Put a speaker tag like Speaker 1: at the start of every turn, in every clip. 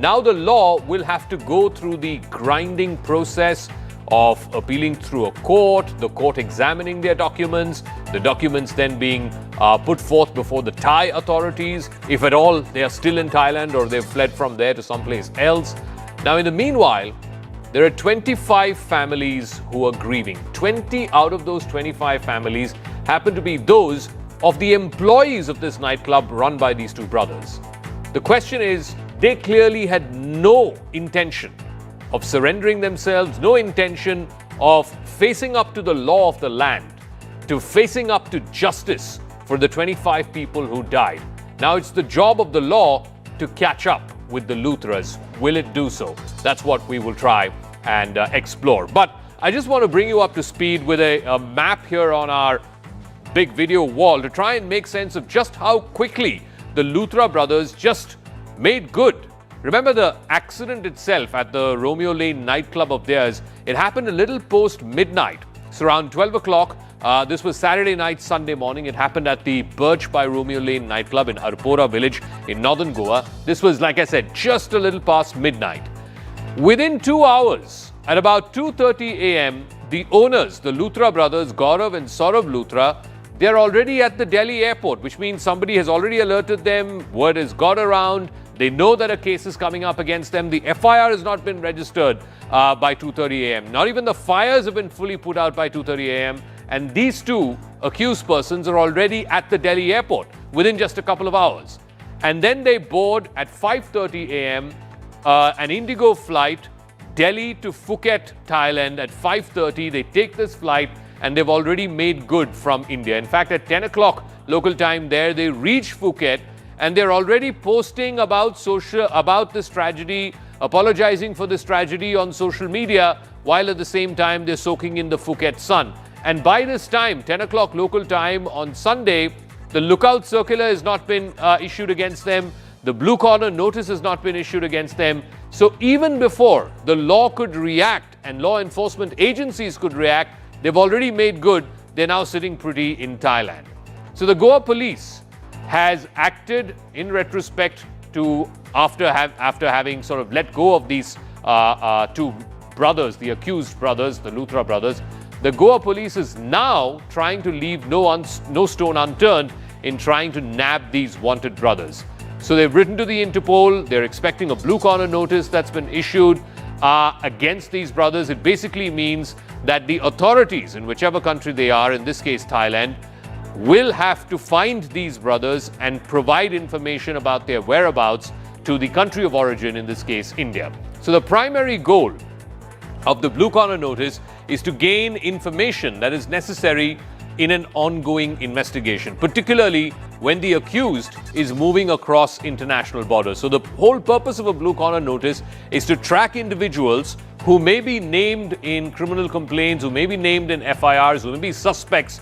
Speaker 1: Now the law will have to go through the grinding process of appealing through a court, the court examining their documents, the documents then being put forth before the Thai authorities, if at all they are still in Thailand or they've fled from there to someplace else. Now, in the meanwhile, there are 25 families who are grieving. 20 out of those 25 families happen to be those of the employees of this nightclub run by these two brothers. The question is, they clearly had no intention of surrendering themselves, no intention of facing up to the law of the land, to facing up to justice for the 25 people who died. Now it's the job of the law to catch up with the Luthras. Will it do so? That's what we will try and explore. But I just want to bring you up to speed with a map here on our big video wall to try and make sense of just how quickly the Luthra brothers just made good. Remember the accident itself at the Romeo Lane nightclub of theirs. It happened a little post midnight. So around 12 o'clock, this was Saturday night, Sunday morning. It happened at the Birch by Romeo Lane nightclub in Arpora village in northern Goa. This was, like I said, just a little past midnight. Within 2 hours, at about 2:30 a.m., the owners, the Luthra brothers, Gaurav and Saurav Luthra, they're already at the Delhi airport, which means somebody has already alerted them. Word has got around. They know that a case is coming up against them. The FIR has not been registered by 2:30 a.m. Not even the fires have been fully put out by 2:30 a.m. And these two accused persons are already at the Delhi airport within just a couple of hours. And then they board at 5:30 a.m. An IndiGo flight, Delhi to Phuket, Thailand at 5:30. They take this flight and they've already made good from India. In fact, at 10 o'clock local time there, they reach Phuket and they're already posting about this tragedy, apologizing for this tragedy on social media, while at the same time they're soaking in the Phuket sun. And by this time, 10 o'clock local time on Sunday, the lookout circular has not been issued against them. The blue corner notice has not been issued against them. So even before the law could react and law enforcement agencies could react, they've already made good. They're now sitting pretty in Thailand. So the Goa police has acted in retrospect to after having sort of let go of these two brothers, the accused brothers, the Luthra brothers. The Goa police is now trying to leave no stone unturned in trying to nab these wanted brothers. So they've written to the Interpol. They're expecting a blue corner notice that's been issued against these brothers. It basically means that the authorities in whichever country they are, in this case Thailand, will have to find these brothers and provide information about their whereabouts to the country of origin, in this case India. So the primary goal of the blue corner notice is to gain information that is necessary in an ongoing investigation, particularly when the accused is moving across international borders. So the whole purpose of a blue corner notice is to track individuals who may be named in criminal complaints, who may be named in FIRs, who may be suspects,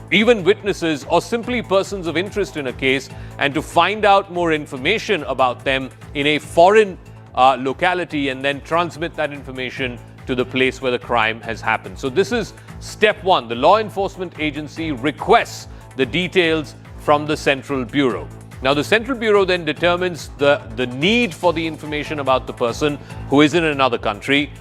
Speaker 1: even witnesses, or simply persons of interest in a case, and to find out more information about them in a foreign locality and then transmit that information to the place where the crime has happened. So this is step one. The law enforcement agency requests the details from the Central Bureau. Now, the Central Bureau then determines the need for the information about the person who is in another country.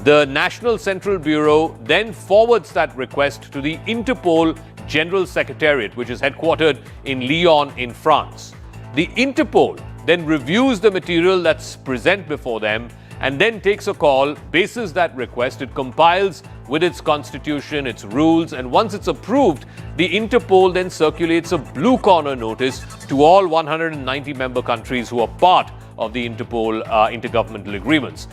Speaker 1: The National Central Bureau then forwards that request to the Interpol General Secretariat, which is headquartered in Lyon in France. The Interpol then reviews the material that's present before them and then takes a call, bases that request. It compiles with its constitution, its rules, and once it's approved, the Interpol then circulates a blue corner notice to all 190 member countries who are part of the Interpol intergovernmental agreements.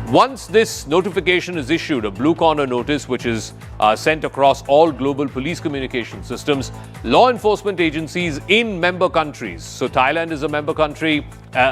Speaker 1: Once this notification is issued, a blue corner notice which is sent across all global police communication systems, law enforcement agencies in member countries, so Thailand is a member country,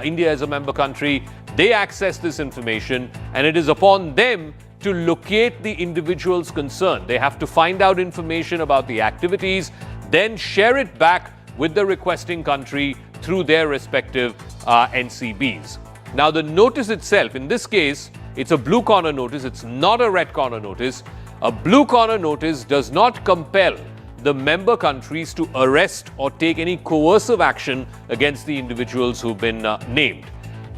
Speaker 1: India is a member country, they access this information, and it is upon them to locate the individuals concerned. They have to find out information about the activities, then share it back with the requesting country through their respective NCBs. Now, the notice itself, in this case, it's a blue corner notice. It's not a red corner notice. A blue corner notice does not compel the member countries to arrest or take any coercive action against the individuals who've been named.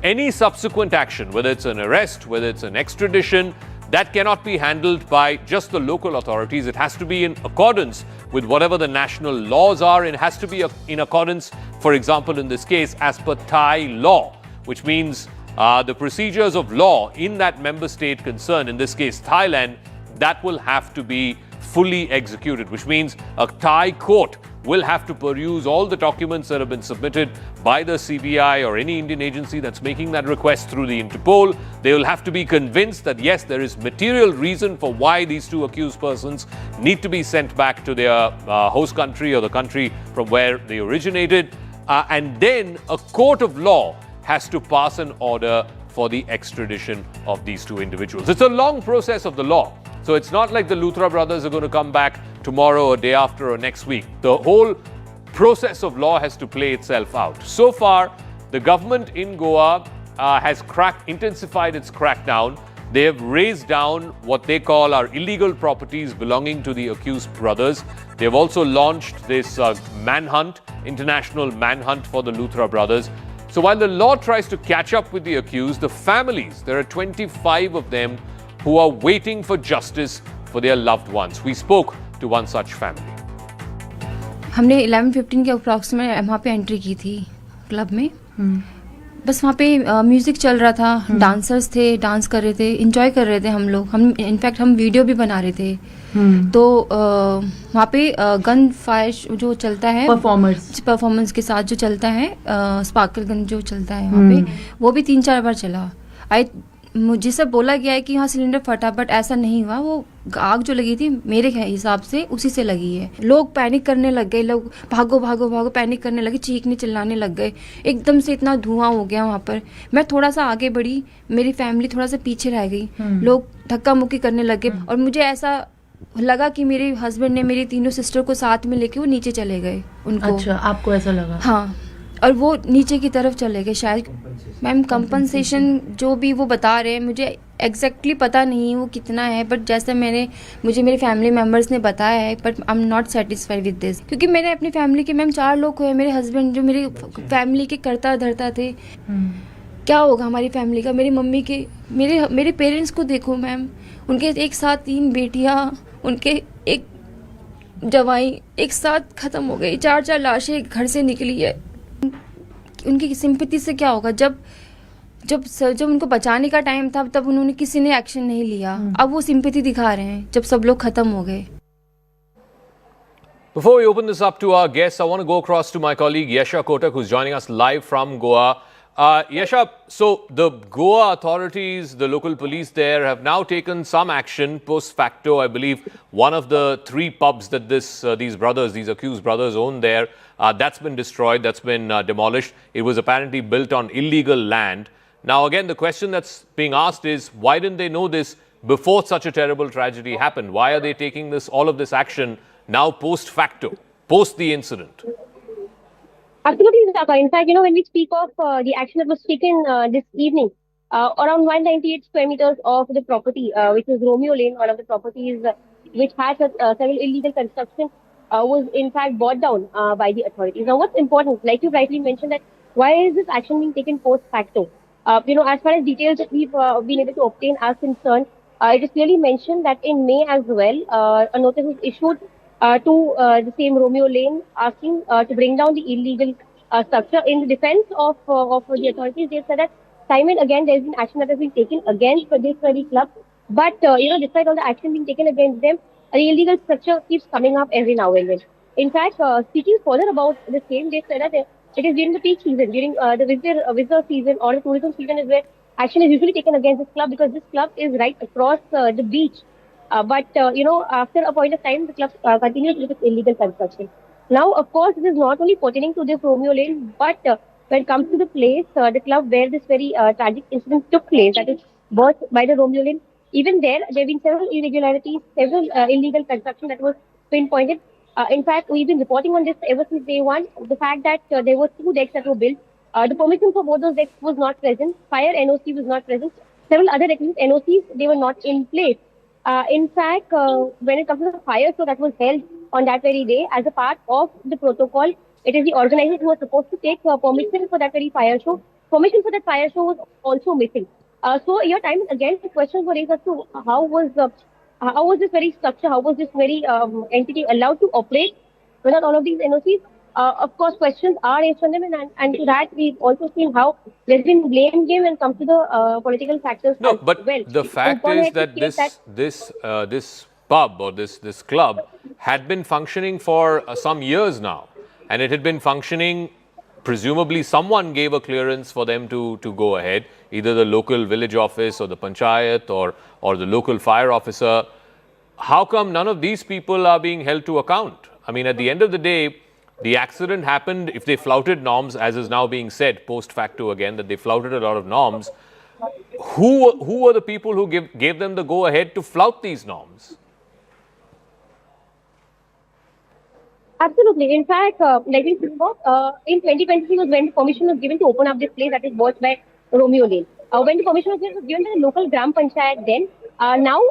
Speaker 1: any subsequent action, whether it's an arrest, whether it's an extradition, that cannot be handled by just the local authorities. It has to be in accordance with whatever the national laws are. It has to be in accordance, for example, in this case, as per Thai law, which means the procedures of law in that member state concerned, in this case Thailand, that will have to be fully executed, which means a Thai court will have to peruse all the documents that have been submitted by the CBI or any Indian agency that's making that request through the Interpol. They will have to be convinced that yes, there is material reason for why these two accused persons need to be sent back to their host country or the country from where they originated. And then a court of law has to pass an order for the extradition of these two individuals. It's a long process of the law. So it's not like the Luthra brothers are going to come back tomorrow or day after or next week. The whole process of law has to play itself out. So far, the government in Goa has intensified its crackdown. They have razed down what they call our illegal properties belonging to the accused brothers. They have also launched this international manhunt for the Luthra brothers. So while the law tries to catch up with the accused, the families, there are 25 of them who are waiting for justice for their loved ones. We spoke to one such family.
Speaker 2: हमने 11:15 के approximate वहाँ पे entry की थी club में. बस वहाँ पे म्यूज़िक चल रहा था, डांसर्स थे, डांस कर रहे थे, इंजॉय कर रहे थे हम लोग. हम इनफैक्ट हम वीडियो भी बना रहे थे. तो वहाँ पे गन फायर जो चलता है, परफॉर्मेंस के साथ जो चलता है, स्पार्कल गन जो चलता है वहाँ पे, वो भी 3-4 बार चला. मुझे सब बोला गया है कि हाँ सिलेंडर फटा, बट ऐसा नहीं हुआ. वो आग जो लगी थी मेरे हिसाब से उसी से लगी है. लोग पैनिक करने लग गए, लोग भागो भागो भागो पैनिक करने लगे, चीखने चिल्लाने लग गए. एकदम से इतना धुआं हो गया वहाँ पर. मैं थोड़ा सा आगे बढ़ी, मेरी फैमिली थोड़ा सा पीछे रह गई. लोग धक्का मुक्की करने लगे और मुझे ऐसा लगा कि मेरे हस्बैंड ने मेरी तीनों सिस्टर को साथ में लेके वो नीचे चले गए. उनको
Speaker 3: अच्छा, आपको ऐसा लगा?
Speaker 2: हाँ, और वो नीचे की तरफ चले गए शायद. मैम कंपनसेशन जो भी वो बता रहे हैं मुझे एग्जैक्टली पता नहीं वो कितना है, बट जैसा मुझे मेरे फैमिली मेम्बर्स ने बताया है, but I am not satisfied with this. क्योंकि मैंने अपनी फैमिली के मैम 4 लोग हुए. मेरे हस्बैंड जो मेरी फैमिली के करता धरता थे. क्या होगा हमारी फैमिली का? मेरी मम्मी के, मेरे पेरेंट्स को देखो मैम, उनके एक साथ 3 बेटियाँ, उनके एक जवाई एक साथ ख़त्म हो गई. 4 लाशें घर से निकली है. उनकी सिंपैथी से क्या होगा? जब उनको बचाने का टाइम था तब उन्होंने किसी ने एक्शन नहीं लिया. अब वो सिंपैथी दिखा रहे हैं जब सब लोग खत्म हो गए.
Speaker 1: Before we open this up to our guests, I want to go across to my colleague Yesha Kotak, who's joining us live from Goa. Yesha, so the Goa authorities, the local police there, have now taken some action post facto. I believe one of the 3 pubs that these accused brothers own there, that's been destroyed, that's been demolished. It was apparently built on illegal land. Now, again, the question that's being asked is, why didn't they know this before such a terrible tragedy happened? Why are they taking all of this action now post facto, post the incident?
Speaker 4: Absolutely, Zaka. In fact, when we speak of the action that was taken this evening, around 198 square meters of the property, which is Romeo Lane, one of the properties which has several illegal construction, was in fact brought down by the authorities. Now, what's important, like you rightly mentioned, that why is this action being taken post facto? As far as details that we've been able to obtain are concerned, it is clearly mentioned that in May as well, a notice was issued to the same Romeo Lane asking to bring down the illegal structure. In the defense of the authorities, they said that time and again there has been action that has been taken against this very club. But, despite all the action being taken against them, the illegal structure keeps coming up every now and then. In fact, speaking further about the same, they said that it is during the peak season, during the visitor season or the tourism season is where action is usually taken against this club, because this club is right across the beach. But after a point of time, the club continues with its illegal construction. Now, of course, this is not only pertaining to this Romeo Lane, but when it comes to the place, the club where this very tragic incident took place, that is bought by the Romeo Lane, even there have been several irregularities, several illegal construction that was pinpointed. In fact, we've been reporting on this ever since day one. The fact that there were 2 decks that were built. The permission for both those decks was not present. Fire NOC was not present. Several other requisite NOCs, they were not in place. In fact, when it comes to the fire show that was held on that very day, as a part of the protocol, it is the organizers who are supposed to take permission for that very fire show. permission for that fire show was also missing. So your time again, the questions were raised as to how was this very structure, how was this very entity allowed to operate without all of these NOCs? Of course, questions are raised from them, and to that we've also seen how there's been blame game when it comes to the political factors
Speaker 1: No,
Speaker 4: as
Speaker 1: but
Speaker 4: well.
Speaker 1: the
Speaker 4: And
Speaker 1: fact
Speaker 4: gone
Speaker 1: is
Speaker 4: ahead to
Speaker 1: that
Speaker 4: state that
Speaker 1: this pub or this club had been functioning for some years now, and it had been functioning. Presumably, someone gave a clearance for them to go ahead, either the local village office or the panchayat or the local fire officer. How come none of these people are being held to account? I mean, at the end of the day, the accident happened. If they flouted norms, as is now being said post facto again, that they flouted a lot of norms, who were the people who gave them the go ahead to flout these norms?
Speaker 4: absolutely. In fact, like we spoke about, in 2023 was when the permission was given to open up this place that is watched by Romeo Lane. When the permission was given by the local Gram Panchayat then, now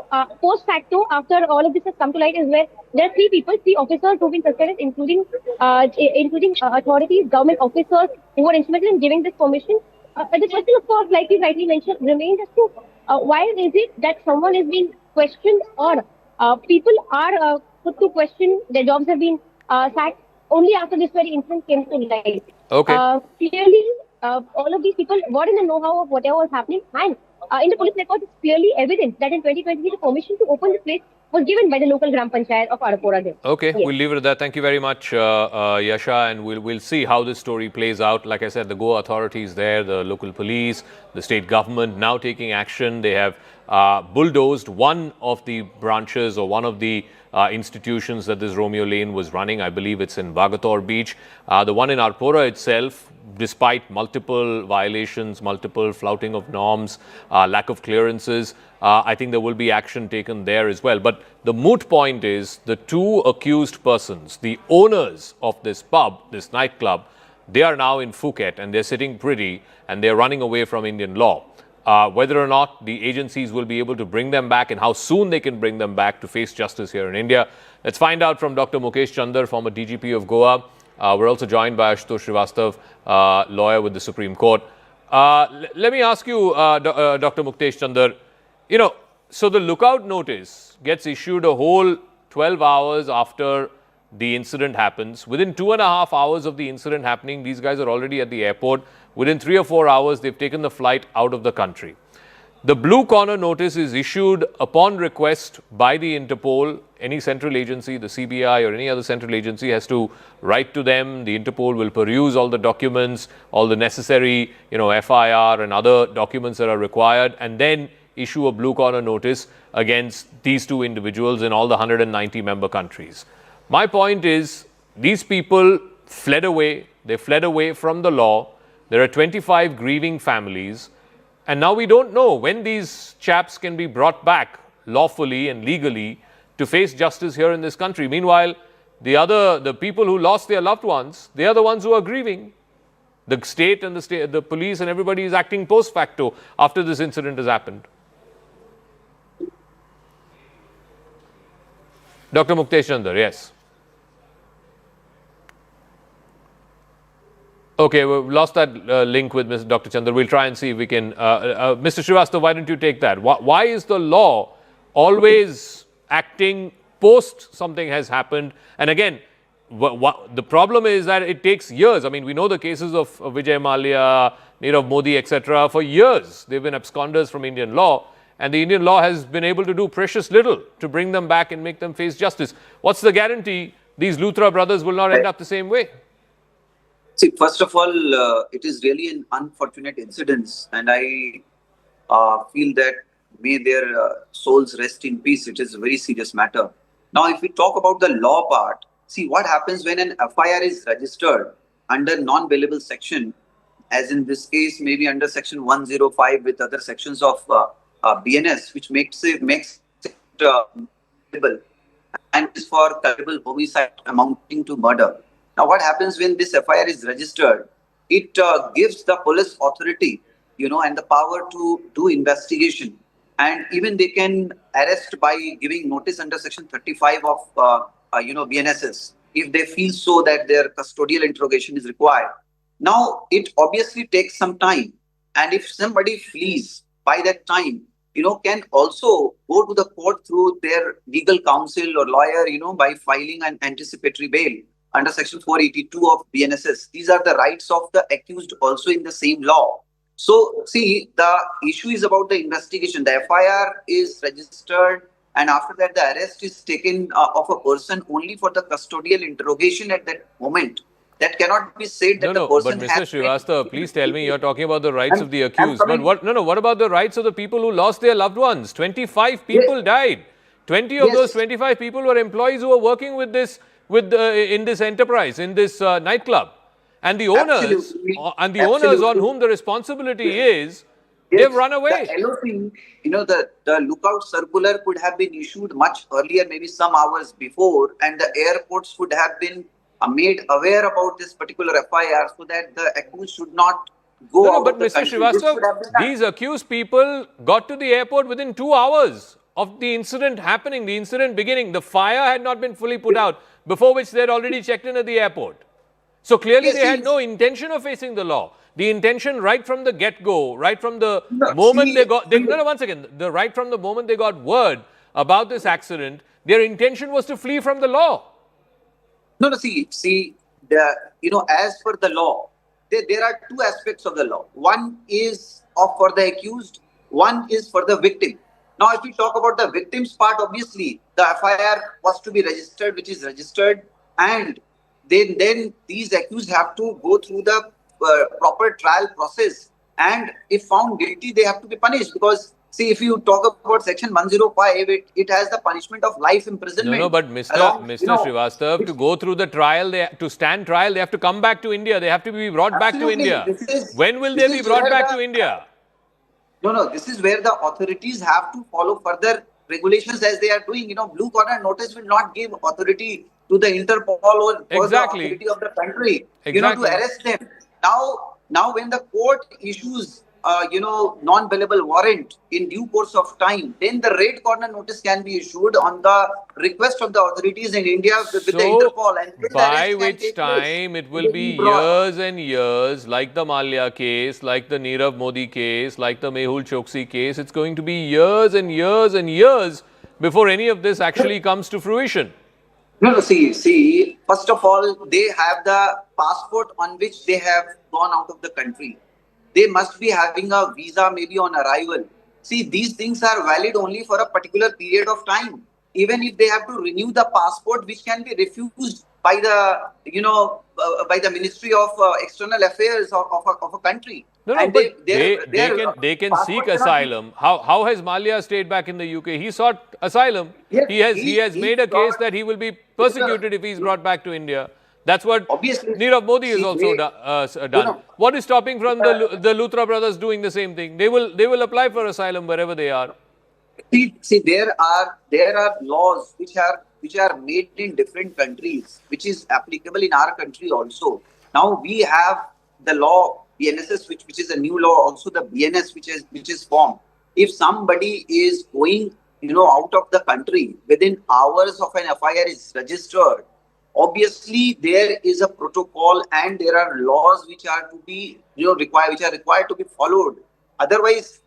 Speaker 4: post facto, after all of this has come to light, is where there are three officers who've been suspended, including authorities, government officers who were instrumental in giving this permission. The question, of course, like you rightly mentioned, remains as to why is it that someone is being questioned or people are put to question, their jobs have been sacked only after this very incident came to light.
Speaker 1: Okay.
Speaker 4: Clearly, all of these people were in the know-how of whatever was happening, and in the police record, it's clearly evident that in 2020, the permission to open the place was given by the local Gram Panchayat of Arapora there.
Speaker 1: Okay,
Speaker 4: Yes.
Speaker 1: we'll leave it at that. Thank you very much, Yasha, and we'll see how this story plays out. Like I said, the Goa authorities there, the local police, the state government now taking action. They have bulldozed one of the branches or one of the institutions that this Romeo Lane was running. I believe it's in Vagator Beach. The one in Arpora itself, despite multiple violations, multiple flouting of norms, lack of clearances, I think there will be action taken there as well. But the moot point is the two accused persons, the owners of this pub, this nightclub, they are now in Phuket and they're sitting pretty and they're running away from Indian law. Whether or not the agencies will be able to bring them back and how soon they can bring them back to face justice here in India. Let's find out from Dr. Mukesh Chandar, former DGP of Goa. We're also joined by Ashutosh Srivastav, lawyer with the Supreme Court. Let me ask you, Dr. Mukesh Chandar, you know, so the lookout notice gets issued a whole 12 hours after the incident happens. Within 2.5 hours of the incident happening, these guys are already at the airport. Within 3 or 4 hours, they've taken the flight out of the country. The blue corner notice is issued upon request by the Interpol. Any central agency, the CBI or any other central agency has to write to them. The Interpol will peruse all the documents, all the necessary, FIR and other documents that are required, and then issue a blue corner notice against these two individuals in all the 190 member countries. My point is, these people fled away. They fled away from the law. There are 25 grieving families. And now we don't know when these chaps can be brought back lawfully and legally to face justice here in this country. Meanwhile, the people who lost their loved ones, they are the ones who are grieving. The state and the police and everybody is acting post facto after this incident has happened. Dr. Mukesh Chandar, yes. Okay, we've lost that link with Mr. Dr. Chandar. We'll try and see if we can. Mr. Srivastav, why don't you take that? Why is the law always acting post something has happened? And again, the problem is that it takes years. I mean, we know the cases of Vijay Mallya, Nirav Modi, etc. For years, they've been absconders from Indian law. And the Indian law has been able to do precious little to bring them back and make them face justice. What's the guarantee these Luthra brothers will not end up the same way?
Speaker 3: See, first of all, it is really an unfortunate incident, and I feel that may their souls rest in peace. It is a very serious matter. Now, if we talk about the law part, see what happens when an FIR is registered under non-bailable section, as in this case, maybe under section 105 with other sections of BNS, which makes it bailable, and is for culpable homicide amounting to murder. Now, what happens when this FIR is registered? It gives the police authority, and the power to do investigation. And even they can arrest by giving notice under section 35 of, BNSS, if they feel so that their custodial interrogation is required. Now, it obviously takes some time. And if somebody flees by that time, can also go to the court through their legal counsel or lawyer, by filing an anticipatory bail under Section 482 of BNSS. These are the rights of the accused also in the same law. So, see, the issue is about the investigation. The FIR is registered, and after that, the arrest is taken of a person only for the custodial interrogation at that moment. That cannot be said that
Speaker 1: No,
Speaker 3: the
Speaker 1: no,
Speaker 3: person
Speaker 1: but Mr.
Speaker 3: has.
Speaker 1: Srivastava, please tell me you're talking about the rights of the
Speaker 3: I'm
Speaker 1: accused. But
Speaker 3: coming.
Speaker 1: what about the rights of the people who lost their loved ones? 25 people
Speaker 3: Yes.
Speaker 1: died. 20 of those
Speaker 3: Yes.
Speaker 1: 25 people were employees who were working with in this enterprise, in this nightclub. And the owners,
Speaker 3: Absolutely.
Speaker 1: on
Speaker 3: Absolutely.
Speaker 1: whom the responsibility is, they've
Speaker 3: Yes.
Speaker 1: run
Speaker 3: The
Speaker 1: away.
Speaker 3: LOC, the lookout circular could have been issued much earlier, maybe some hours before, and the airports would have been made aware about this particular FIR so that the accused should not go
Speaker 1: No, no,
Speaker 3: out
Speaker 1: but
Speaker 3: of the
Speaker 1: Mr.
Speaker 3: country. This should
Speaker 1: Srivastava,
Speaker 3: have been done.
Speaker 1: these accused people got to the airport within 2 hours of the incident happening, the incident beginning. The fire had not been fully put out, before which they had already checked in at the airport. So clearly
Speaker 3: Yes,
Speaker 1: they had
Speaker 3: see,
Speaker 1: no intention of facing the law. The intention right from the get-go, right from the
Speaker 3: no,
Speaker 1: moment
Speaker 3: see,
Speaker 1: no, once again, right from the moment they got word about this accident, their intention was to flee from the law.
Speaker 3: No, see, as per the law, there are two aspects of the law. One is for the accused, one is for the victim. Now, if we talk about the victim's part, obviously, the FIR was to be registered, which is registered, and then these accused have to go through the proper trial process, and if found guilty, they have to be punished because, see, if you talk about Section 105, it has the punishment of life
Speaker 1: No,
Speaker 3: imprisonment
Speaker 1: but Mr.
Speaker 3: along,
Speaker 1: Srivastava, to go through the trial, to stand trial, they have to come back to India. They have to be brought back to
Speaker 3: absolutely.
Speaker 1: India. When will they be brought back to India?
Speaker 3: No, this is where the authorities have to follow further regulations as they are doing. Blue corner notice will not give authority to the Interpol or the authority of the country, to
Speaker 1: Exactly.
Speaker 3: arrest them. Now, when the court issues, non-bailable warrant in due course of time, then the red corner notice can be issued on the request of the authorities in India with the Interpol, and then the
Speaker 1: by
Speaker 3: arrest can
Speaker 1: which
Speaker 3: take
Speaker 1: time
Speaker 3: place.
Speaker 1: it will be
Speaker 3: Brought.
Speaker 1: years and years, like the Malia case, like the Nirav Modi case, like the Mehul Choksi case. It's going to be years and years and years before any of this actually comes to fruition.
Speaker 3: No, see, first of all, they have the passport on which they have gone out of the country. They must be having a visa maybe on arrival. See, these things are valid only for a particular period of time. Even if they have to renew the passport, which can be refused by the Ministry of External Affairs of a country.
Speaker 1: No,
Speaker 3: And
Speaker 1: they can seek
Speaker 3: passport cannot be.
Speaker 1: asylum. How has Malia stayed back in the UK? He sought asylum.
Speaker 3: Yes,
Speaker 1: He has made a case that he will be persecuted if he's brought back to India. That's what
Speaker 3: Obviously,
Speaker 1: Nirav Modi has
Speaker 3: see,
Speaker 1: also done. What is stopping from the Luthra brothers doing the same thing? They will apply for asylum wherever they are.
Speaker 3: See, there are laws which are made in different countries, which is applicable in our country also. Now we have the law BNSS, which is a new law, also the BNS, which is formed. If somebody is going, out of the country within hours of an FIR is registered, obviously there is a protocol and there are laws which are to be required to be followed. Otherwise,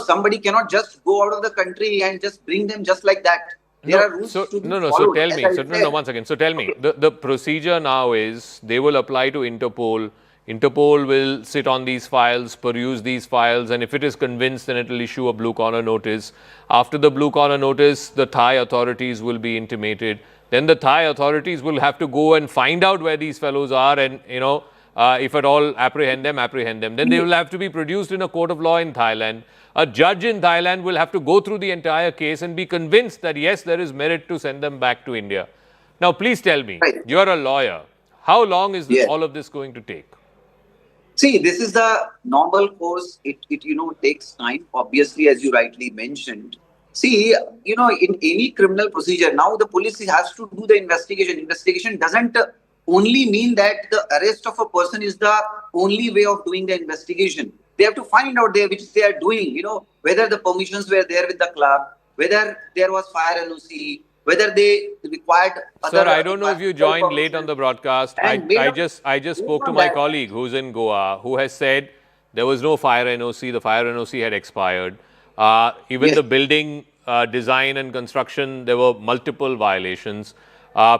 Speaker 3: somebody cannot just go out of the country and just bring them just like that. There are rules to be followed.
Speaker 1: So tell me.
Speaker 3: as I said.
Speaker 1: Once again. So tell me. The procedure now is they will apply to Interpol. Interpol will sit on these files, peruse these files, and if it is convinced, then it will issue a blue corner notice. After the blue corner notice, the Thai authorities will be intimated. Then the Thai authorities will have to go and find out where these fellows are and, if at all apprehend them. Then they will have to be produced in a court of law in Thailand. A judge in Thailand will have to go through the entire case and be convinced that yes, there is merit to send them back to India. Now, please tell me,
Speaker 3: Right.
Speaker 1: you're a lawyer. How long is
Speaker 3: Yes.
Speaker 1: all of this going to take?
Speaker 3: See, this is the normal course. It takes time, obviously, as you rightly mentioned. See, in any criminal procedure, now the police has to do the investigation. Investigation doesn't only mean that the arrest of a person is the only way of doing the investigation. They have to find out which they are doing, whether the permissions were there with the club, whether there was fire LOC, whether they required
Speaker 1: Sir, I don't know if you joined late on the broadcast.
Speaker 3: And
Speaker 1: I just spoke to my colleague who's in Goa, who has said there was no fire NOC. The fire NOC had expired. Even
Speaker 3: Yes.
Speaker 1: the building design and construction, there were multiple violations.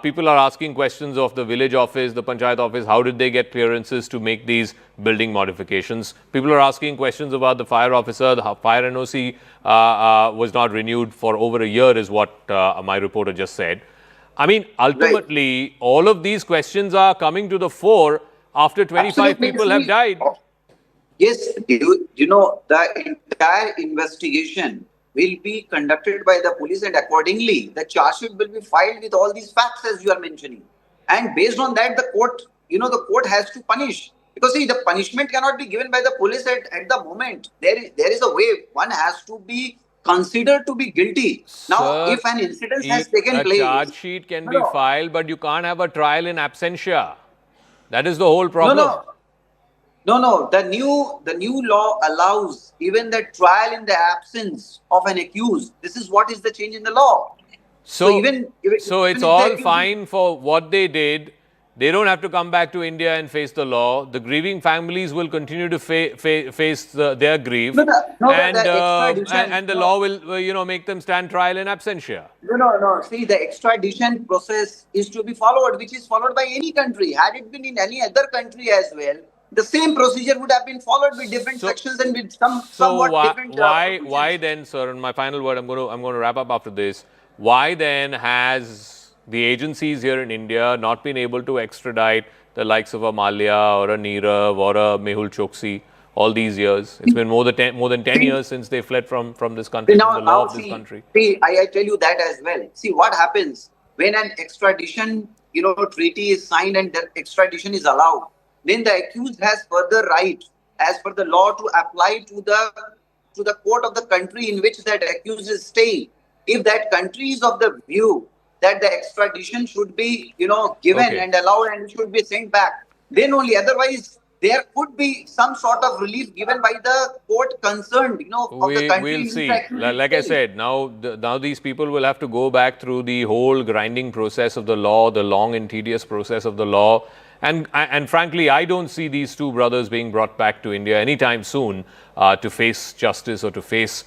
Speaker 1: People are asking questions of the village office, the panchayat office. How did they get clearances to make these building modifications? People are asking questions about the fire officer. The fire NOC was not renewed for over a year, is what my reporter just said. I mean, ultimately, all of these questions are coming to the fore after 25
Speaker 3: Absolutely.
Speaker 1: people have died.
Speaker 3: Yes, you know, the entire investigation will be conducted by the police, and accordingly, the charge sheet will be filed with all these facts as you are mentioning. And based on that, the court, the court has to punish. Because see, the punishment cannot be given by the police at the moment. There is a way. One has to be considered to be guilty. Now,
Speaker 1: Sir,
Speaker 3: if an incident has taken place,
Speaker 1: a charge sheet can be filed, but you can't have a trial in absentia. That is the whole problem.
Speaker 3: No. The new law allows even the trial in the absence of an accused. This is what is the change in the law.
Speaker 1: So
Speaker 3: if
Speaker 1: it's all fine for what they did. They don't have to come back to India and face the law. The grieving families will continue to face their grief, and the law will, make them stand trial in absentia.
Speaker 3: No. See, the extradition process is to be followed, which is followed by any country. Had it been in any other country as well, the same procedure would have been followed with different sections and with somewhat different.
Speaker 1: Why then, sir? And my final word, I'm going to wrap up after this. Why then has the agencies here in India not been able to extradite the likes of a Malia or a Nirav or a Mehul Choksi all these years? It's been more than 10 years since they fled from this country, from the law of this country.
Speaker 3: See, I tell you that as well. See, what happens when an extradition, treaty is signed and the extradition is allowed, then the accused has further right, as per the law, to apply to the court of the country in which that accused is staying. If that country is of the view that the extradition should be, given and allowed and should be sent back, then only. Otherwise, there could be some sort of relief given by the court concerned, of the country.
Speaker 1: We'll see. Like I said, now these people will have to go back through the whole grinding process of the law, the long and tedious process of the law. And frankly, I don't see these two brothers being brought back to India anytime soon to face justice or to face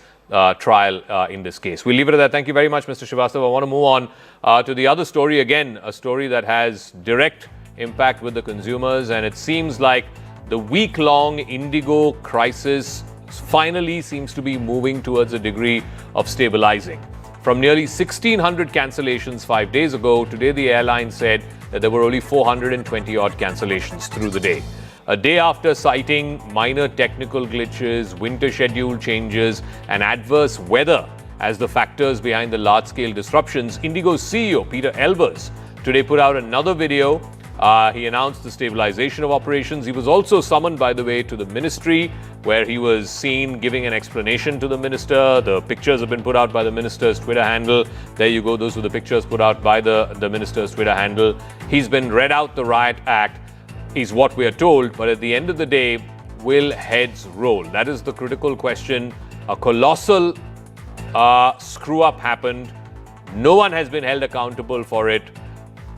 Speaker 1: trial in this case. We'll leave it at that. Thank you very much, Mr. Srivastava. I want to move on to the other story again, a story that has direct impact with the consumers, and it seems like the week-long IndiGo crisis finally seems to be moving towards a degree of stabilizing. From nearly 1,600 cancellations 5 days ago, today the airline said that there were only 420-odd cancellations through the day. A day after citing minor technical glitches, winter schedule changes, and adverse weather as the factors behind the large-scale disruptions, IndiGo's CEO, Peter Elbers, today put out another video. He announced the stabilization of operations. He was also summoned, by the way, to the ministry, where he was seen giving an explanation to the minister. The pictures have been put out by the minister's Twitter handle. There you go. Those were the pictures put out by the minister's Twitter handle. He's been read out the riot act, is what we are told. But at the end of the day, will heads roll? That is the critical question. A colossal screw-up happened. No one has been held accountable for it.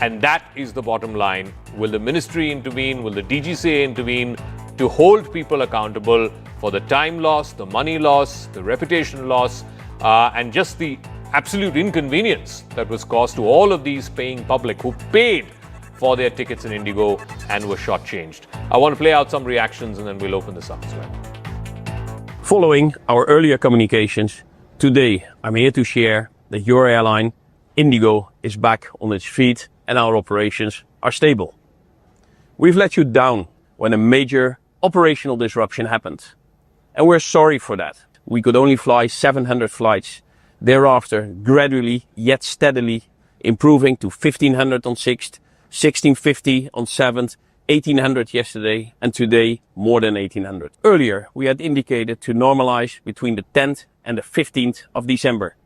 Speaker 1: And that is the bottom line. Will the ministry intervene? Will the DGCA intervene to hold people accountable for the time loss, the money loss, the reputation loss, and just the absolute inconvenience that was caused to all of these paying public who paid for their tickets in IndiGo and were shortchanged? I want to play out some reactions and then we'll open this up as well.
Speaker 5: Following our earlier communications, today I'm here to share that your airline, IndiGo, is back on its feet and our operations are stable. We've let you down when a major operational disruption happened, and we're sorry for that. We could only fly 700 flights. Thereafter, gradually yet steadily improving to 1,500 on 6th, 1,650 on 7th, 1,800 yesterday, and today more than 1,800. Earlier, we had indicated to normalize between the 10th and the 15th of December.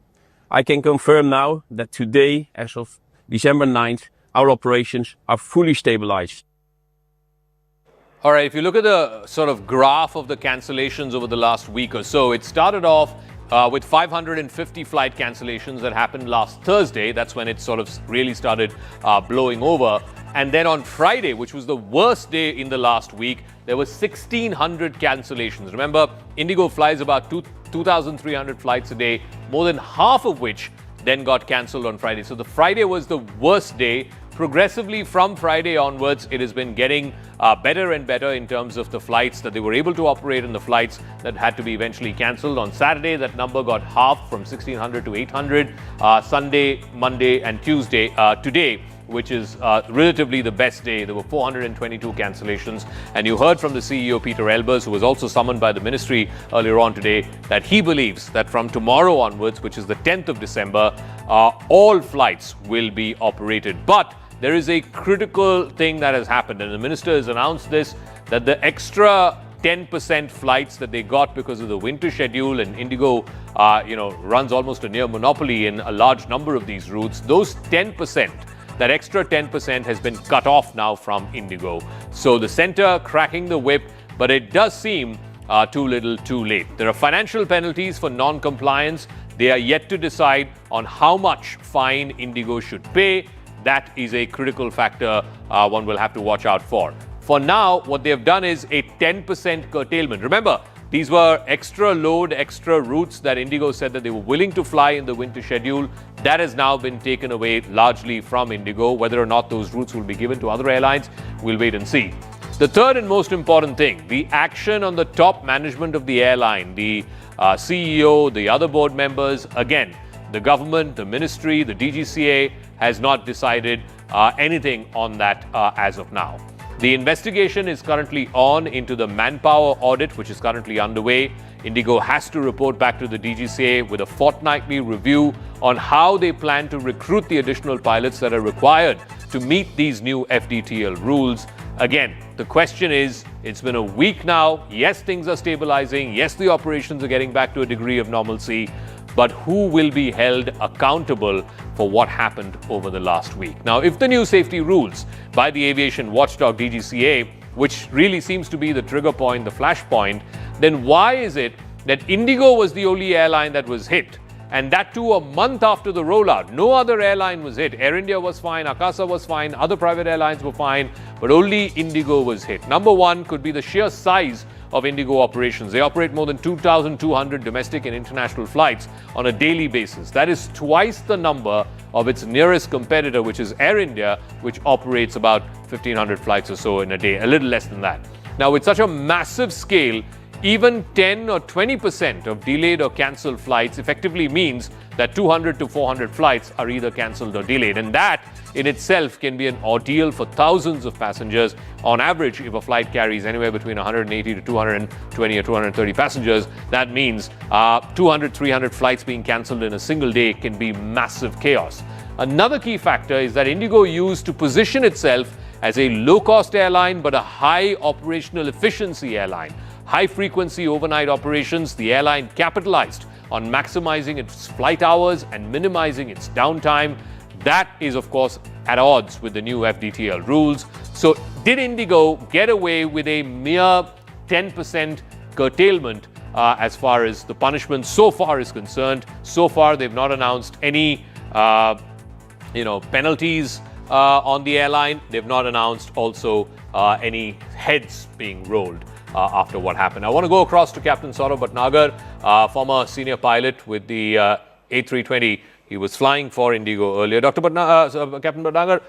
Speaker 5: I can confirm now that today, as of December 9th, our operations are fully stabilized.
Speaker 1: All right, if you look at the sort of graph of the cancellations over the last week or so, it started off with 550 flight cancellations that happened last Thursday. That's when it sort of really started blowing over. And then on Friday, which was the worst day in the last week, there were 1,600 cancellations. Remember, IndiGo flies about 2,300 flights a day, more than half of which then got cancelled on Friday. So the Friday was the worst day. Progressively from Friday onwards, it has been getting better and better in terms of the flights that they were able to operate and the flights that had to be eventually cancelled. On Saturday, that number got halved from 1,600 to 800. Sunday, Monday and Tuesday, today, which is relatively the best day, there were 422 cancellations. And you heard from the CEO, Peter Elbers, who was also summoned by the ministry earlier on today, that he believes that from tomorrow onwards, which is the 10th of December, all flights will be operated. But there is a critical thing that has happened, and the minister has announced this, that the extra 10% flights that they got because of the winter schedule, and IndiGo, runs almost a near monopoly in a large number of these routes. Those 10%, that extra 10% has been cut off now from IndiGo. So the centre cracking the whip, but it does seem too little, too late. There are financial penalties for non-compliance. They are yet to decide on how much fine IndiGo should pay. That is a critical factor one will have to watch out for. For now, what they have done is a 10% curtailment. Remember, these were extra load, extra routes that IndiGo said that they were willing to fly in the winter schedule. That has now been taken away largely from IndiGo. Whether or not those routes will be given to other airlines, we'll wait and see. The third and most important thing, the action on the top management of the airline, the CEO, the other board members. Again, the government, the ministry, the DGCA has not decided anything on that as of now. The investigation is currently on into the manpower audit, which is currently underway. IndiGo has to report back to the DGCA with a fortnightly review on how they plan to recruit the additional pilots that are required to meet these new FDTL rules. Again, the question is, it's been a week now. Yes, things are stabilizing. Yes, the operations are getting back to a degree of normalcy. But who will be held accountable for what happened over the last week? Now, if the new safety rules by the aviation watchdog DGCA, which really seems to be the trigger point, the flashpoint, then why is it that IndiGo was the only airline that was hit? And that too a month after the rollout. No other airline was hit. Air India was fine, Akasa was fine, other private airlines were fine, but only IndiGo was hit. Number one could be the sheer size of IndiGo operations. They operate more than 2,200 domestic and international flights on a daily basis. That is twice the number of its nearest competitor, which is Air India, which operates about 1,500 flights or so in a day, a little less than that. Now, with such a massive scale, even 10 or 20% of delayed or cancelled flights effectively means that 200 to 400 flights are either cancelled or delayed. And that in itself can be an ordeal for thousands of passengers. On average, if a flight carries anywhere between 180 to 220 or 230 passengers, that means 200, 300 flights being cancelled in a single day can be massive chaos. Another key factor is that IndiGo used to position itself as a low-cost airline but a high operational efficiency airline. High-frequency overnight operations, the airline capitalized on maximizing its flight hours and minimizing its downtime. That is, of course, at odds with the new FDTL rules. So did IndiGo get away with a mere 10% curtailment as far as the punishment so far is concerned? So far, they've not announced any penalties on the airline. They've not announced also any heads being rolled after what happened. I want to go across to Captain Saurabh Bhatnagar, former senior pilot with the A320. He was flying for IndiGo earlier. Captain Bhatnagar,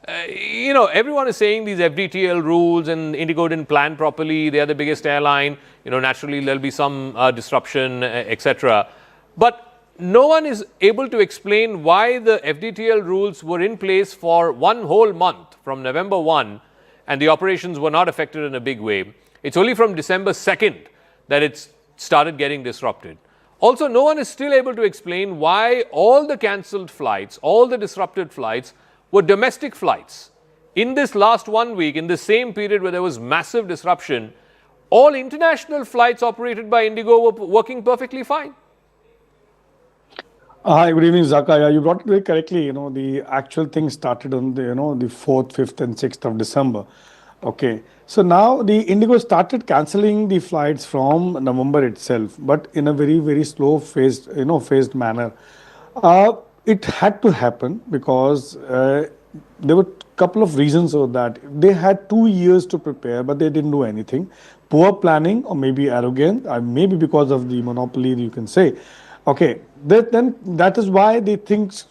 Speaker 1: everyone is saying these FDTL rules and IndiGo didn't plan properly. They are the biggest airline. Naturally there'll be some disruption, etc. But no one is able to explain why the FDTL rules were in place for one whole month from November 1 and the operations were not affected in a big way. It's only from December 2nd that it's started getting disrupted. Also, no one is still able to explain why all the cancelled flights, all the disrupted flights were domestic flights. In this last 1 week, in the same period where there was massive disruption, all international flights operated by IndiGo were working perfectly fine.
Speaker 6: Hi, good evening, Zaka. Yeah, you brought it very correctly. The actual thing started on the 4th, 5th and 6th of December. Okay. So now the IndiGo started cancelling the flights from November itself, but in a very, very slow phased manner. It had to happen because there were a couple of reasons for that. They had 2 years to prepare, but they didn't do anything. Poor planning, or maybe arrogant, maybe because of the monopoly, you can say. Okay, then that is why the things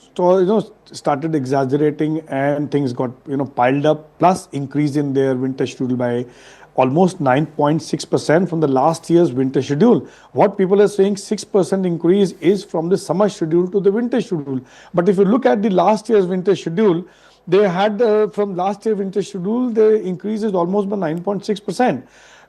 Speaker 6: started exaggerating and things got piled up. Plus, increase in their winter schedule by almost 9.6% from the last year's winter schedule. What people are saying 6% increase is from the summer schedule to the winter schedule. But if you look at the last year's winter schedule, they had from last year's winter schedule, the increase is almost by 9.6%.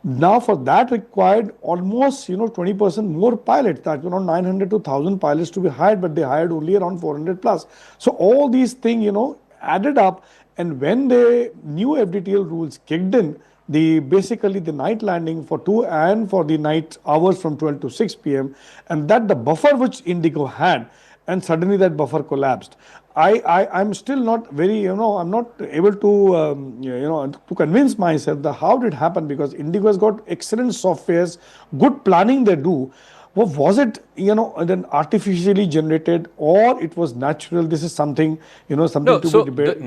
Speaker 6: Now for that required almost 20% more pilots, that around 900 to 1,000 pilots to be hired, but they hired only around 400 plus. So all these things added up, and when the new FDTL rules kicked in, basically the night landing for 2 and for the night hours from 12 to 6 p.m. and that the buffer which IndiGo had, and suddenly that buffer collapsed. I'm still not very, I'm not able to, to convince myself that how did it happen, because IndiGo has got excellent softwares, good planning they do. Well, was it, then artificially generated, or it was natural? This is something, something
Speaker 1: No,
Speaker 6: to
Speaker 1: so
Speaker 6: be debated.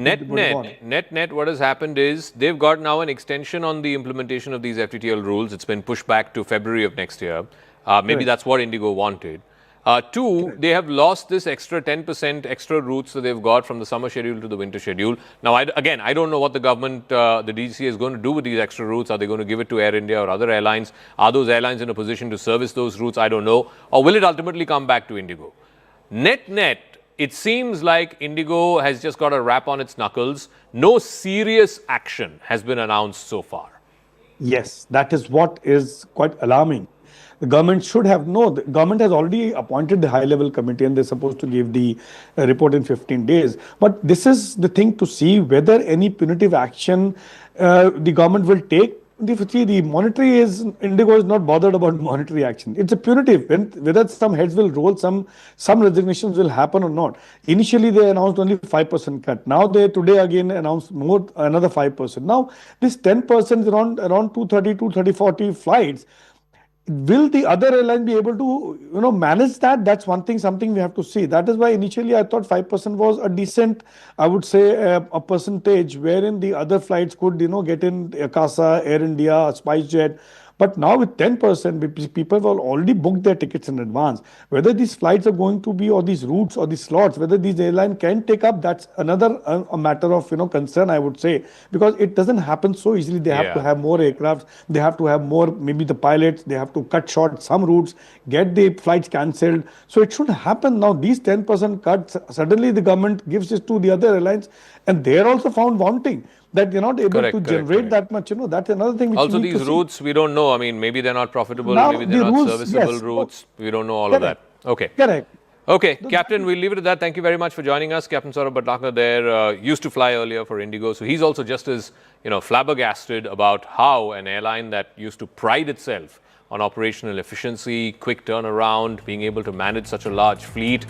Speaker 1: net, what has happened is they've got now an extension on the implementation of these FTTL rules. It's been pushed back to February of next year. Maybe that's what IndiGo wanted. Two, they have lost this extra 10% extra routes that they've got from the summer schedule to the winter schedule. Now, I don't know what the government, the DGCA is going to do with these extra routes. Are they going to give it to Air India or other airlines? Are those airlines in a position to service those routes? I don't know. Or will it ultimately come back to IndiGo? Net, it seems like IndiGo has just got a rap on its knuckles. No serious action has been announced so far.
Speaker 6: Yes, that is what is quite alarming. The government should have the government has already appointed the high-level committee, and they're supposed to give the report in 15 days. But this is the thing to see whether any punitive action the government will take. The monetary IndiGo is not bothered about monetary action. It's a punitive. Whether some heads will roll, some resignations will happen or not. Initially, they announced only 5% cut. Now they today again announced another 5%. Now this 10% around 230, 230, 40 flights. Will the other airline be able to, manage that? That's something we have to see. That is why initially I thought 5% was a decent, I would say, a percentage wherein the other flights could, get in Akasa, Air India, SpiceJet. But now with 10%, people will already book their tickets in advance. Whether these flights are going to be, or these routes or these slots, whether these airlines can take up, that's another a matter of concern, I would say, because it doesn't happen so easily. They have to have more aircrafts. They have to have more, maybe the pilots. They have to cut short some routes, get the flights cancelled. So it should happen now. These 10% cuts, suddenly the government gives this to the other airlines, and they're also found wanting. That you're not able to generate that much, that's another thing. Which
Speaker 1: also, these routes, we don't know. I mean, maybe they're not profitable,
Speaker 6: now,
Speaker 1: maybe they're not serviceable routes. We don't know all of that. Okay.
Speaker 6: Correct.
Speaker 1: Okay, Captain, we'll leave it at that. Thank you very much for joining us. Captain Saurabh Bhatnagar there used to fly earlier for IndiGo, so he's also just as, flabbergasted about how an airline that used to pride itself on operational efficiency, quick turnaround, being able to manage such a large fleet,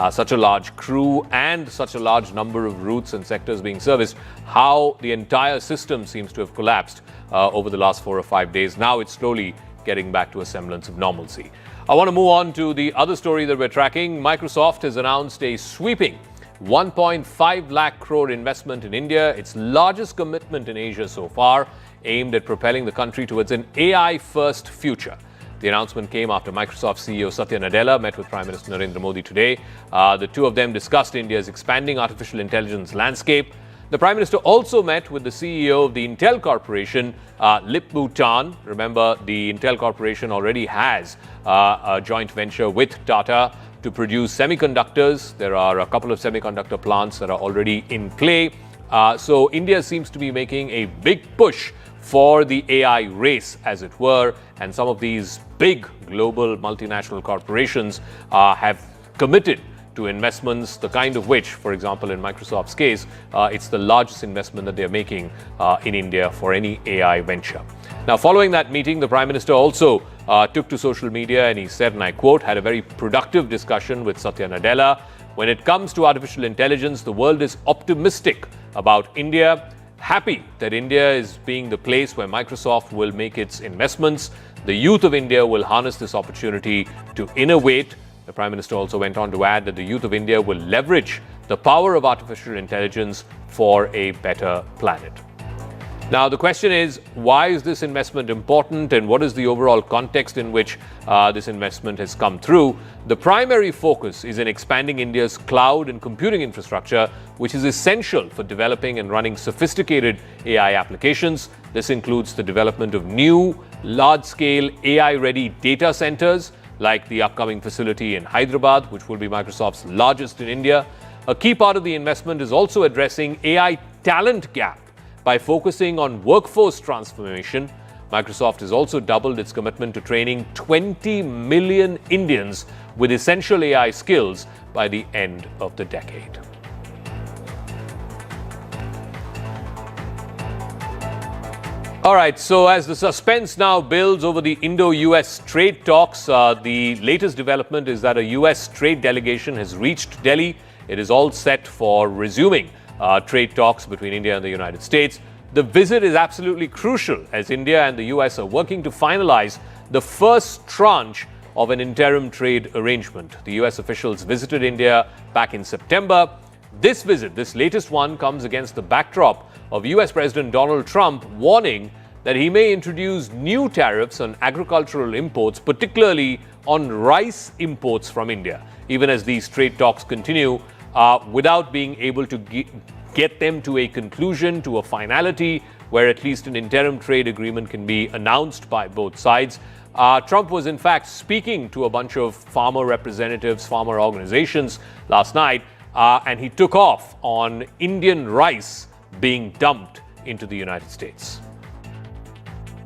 Speaker 1: such a large crew, and such a large number of routes and sectors being serviced, how the entire system seems to have collapsed over the last 4 or 5 days. Now it's slowly getting back to a semblance of normalcy. I want to move on to the other story that we're tracking. Microsoft has announced a sweeping 1.5 lakh crore investment in India, its largest commitment in Asia so far, aimed at propelling the country towards an AI-first future. The announcement came after Microsoft CEO Satya Nadella met with Prime Minister Narendra Modi today. The two of them discussed India's expanding artificial intelligence landscape. The Prime Minister also met with the CEO of the Intel Corporation, Lip-Bu Tan. Remember, the Intel Corporation already has a joint venture with Tata to produce semiconductors. There are a couple of semiconductor plants that are already in play. So India seems to be making a big push for the AI race, as it were, and some of these big global multinational corporations have committed to investments, the kind of which, for example, in Microsoft's case, it's the largest investment that they're making in India for any AI venture. Now, following that meeting, the Prime Minister also took to social media and he said, and I quote, had a very productive discussion with Satya Nadella. When it comes to artificial intelligence, the world is optimistic about India. happy that India is being the place where Microsoft will make its investments. The youth of India will harness this opportunity to innovate. The Prime Minister also went on to add that the youth of India will leverage the power of artificial intelligence for a better planet. Now, the question is, why is this investment important and what is the overall context in which this investment has come through? The primary focus is in expanding India's cloud and computing infrastructure, which is essential for developing and running sophisticated AI applications. This includes the development of new, large-scale AI-ready data centers, like the upcoming facility in Hyderabad, which will be Microsoft's largest in India. A key part of the investment is also addressing AI talent gap by focusing on workforce transformation. Microsoft has also doubled its commitment to training 20 million Indians with essential AI skills by the end of the decade. All right, so as the suspense now builds over the Indo-US trade talks, the latest development is that a US trade delegation has reached Delhi. It is all set for resuming trade talks between India and the United States. The visit is absolutely crucial as India and the US are working to finalize the first tranche of an interim trade arrangement. The US officials visited India back in September. This visit, this latest one, comes against the backdrop of US President Donald Trump warning that he may introduce new tariffs on agricultural imports, particularly on rice imports from India, even as these trade talks continue without being able to get them to a conclusion, to a finality, where at least an interim trade agreement can be announced by both sides. Trump was in fact speaking to a bunch of farmer representatives, farmer organizations last night, and he took off on Indian rice being dumped into the United States.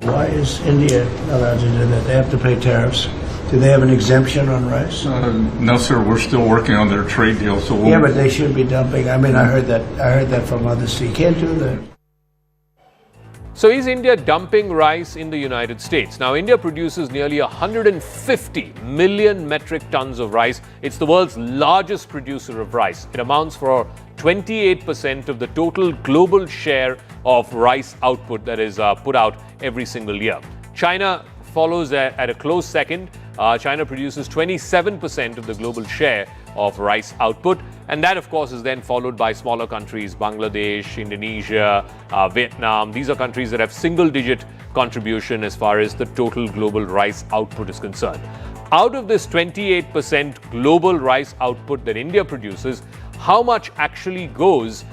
Speaker 7: Why is India allowed to do that? They have to pay tariffs. Do they have an exemption on rice?
Speaker 8: No, sir. We're still working on their trade deal. So
Speaker 7: yeah, but they should be dumping. I mean, I heard that from others. So you can't do that.
Speaker 1: So is India dumping rice in the United States? Now, India produces nearly 150 million metric tons of rice. It's the world's largest producer of rice. It amounts for 28% of the total global share of rice output that is put out every single year. China follows at a close second. China produces 27% of the global share of rice output. And that, of course, is then followed by smaller countries, Bangladesh, Indonesia, Vietnam. These are countries that have single-digit contribution as far as the total global rice output is concerned. Out of this 28% global rice output that India produces, how much actually goes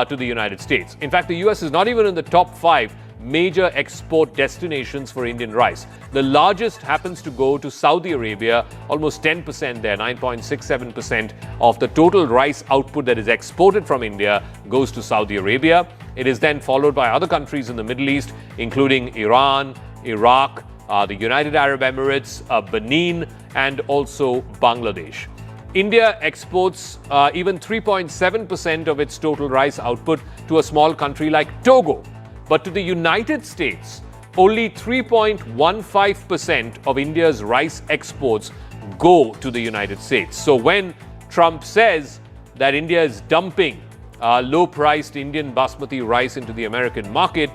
Speaker 1: to the United States? In fact, the US is not even in the top 5 major export destinations for Indian rice. The largest happens to go to Saudi Arabia, almost 10% there, 9.67% of the total rice output that is exported from India goes to Saudi Arabia. It is then followed by other countries in the Middle East, including Iran, Iraq, the United Arab Emirates, Benin, and also Bangladesh. India exports even 3.7% of its total rice output to a small country like Togo. But to the United States, only 3.15% of India's rice exports go to the United States. So when Trump says that India is dumping low-priced Indian basmati rice into the American market,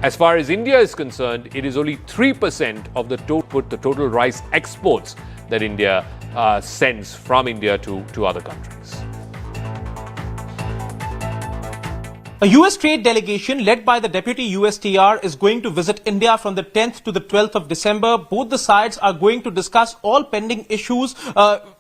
Speaker 1: as far as India is concerned, it is only 3% of the total rice exports that India sends from India to other countries.
Speaker 9: A US trade delegation led by the Deputy USTR is going to visit India from the 10th to the 12th of December. Both the sides are going to discuss all pending issues,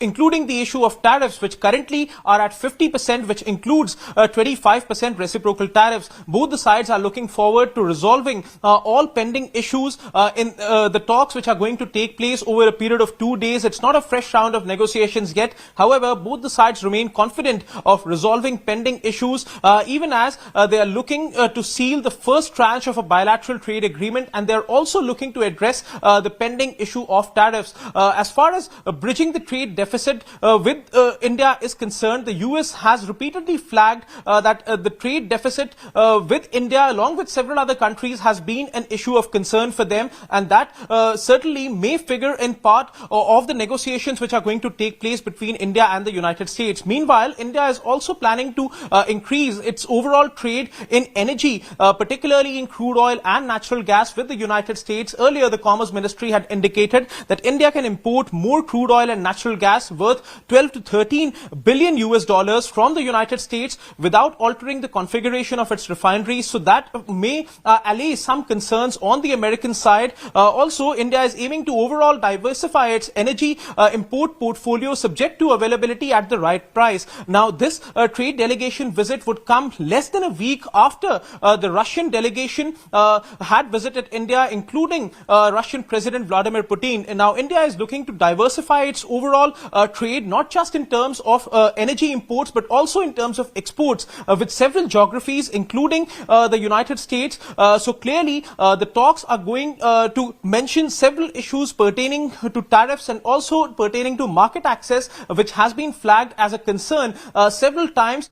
Speaker 9: including the issue of tariffs, which currently are at 50%, which includes 25% reciprocal tariffs. Both the sides are looking forward to resolving all pending issues in the talks which are going to take place over a period of 2 days. It's not a fresh round of negotiations yet. However, both the sides remain confident of resolving pending issues, even as they are looking to seal the first tranche of a bilateral trade agreement, and they're also looking to address the pending issue of tariffs. As far as bridging the trade deficit with India is concerned, the US has repeatedly flagged that the trade deficit with India, along with several other countries, has been an issue of concern for them, and that certainly may figure in part of the negotiations which are going to take place between India and the United States. Meanwhile, India is also planning to increase its overall trade in energy, particularly in crude oil and natural gas with the United States. Earlier, the Commerce Ministry had indicated that India can import more crude oil and natural gas worth 12 to 13 billion US dollars from the United States without altering the configuration of its refineries. So that may allay some concerns on the American side. Also, India is aiming to overall diversify its energy import portfolio subject to availability at the right price. Now, this trade delegation visit would come less than a week after the Russian delegation had visited India, including Russian President Vladimir Putin. And now, India is looking to diversify its overall trade, not just in terms of energy imports, but also in terms of exports with several geographies, including the United States. So clearly, the talks are going to mention several issues pertaining to tariffs and also pertaining to market access, which has been flagged as a concern several times.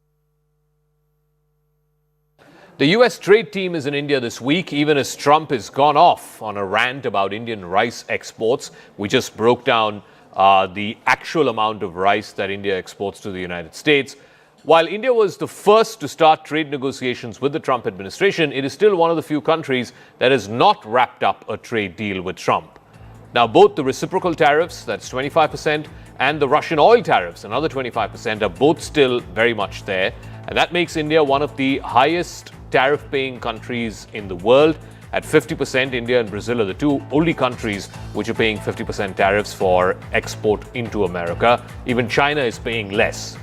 Speaker 1: The US trade team is in India this week, even as Trump has gone off on a rant about Indian rice exports. We just broke down the actual amount of rice that India exports to the United States. While India was the first to start trade negotiations with the Trump administration, it is still one of the few countries that has not wrapped up a trade deal with Trump. Now, both the reciprocal tariffs, that's 25%, and the Russian oil tariffs, another 25%, are both still very much there. And that makes India one of the highest tariff-paying countries in the world. At 50%, India and Brazil are the two only countries which are paying 50% tariffs for export into America. Even China is paying less.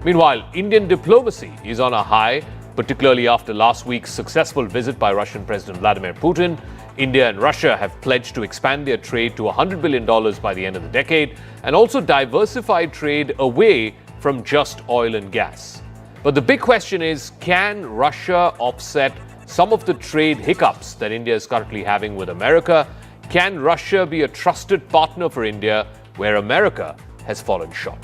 Speaker 1: Meanwhile, Indian diplomacy is on a high, particularly after last week's successful visit by Russian President Vladimir Putin. India and Russia have pledged to expand their trade to $100 billion by the end of the decade and also diversify trade away from just oil and gas. But the big question is, can Russia offset some of the trade hiccups that India is currently having with America? Can Russia be a trusted partner for India where America has fallen short?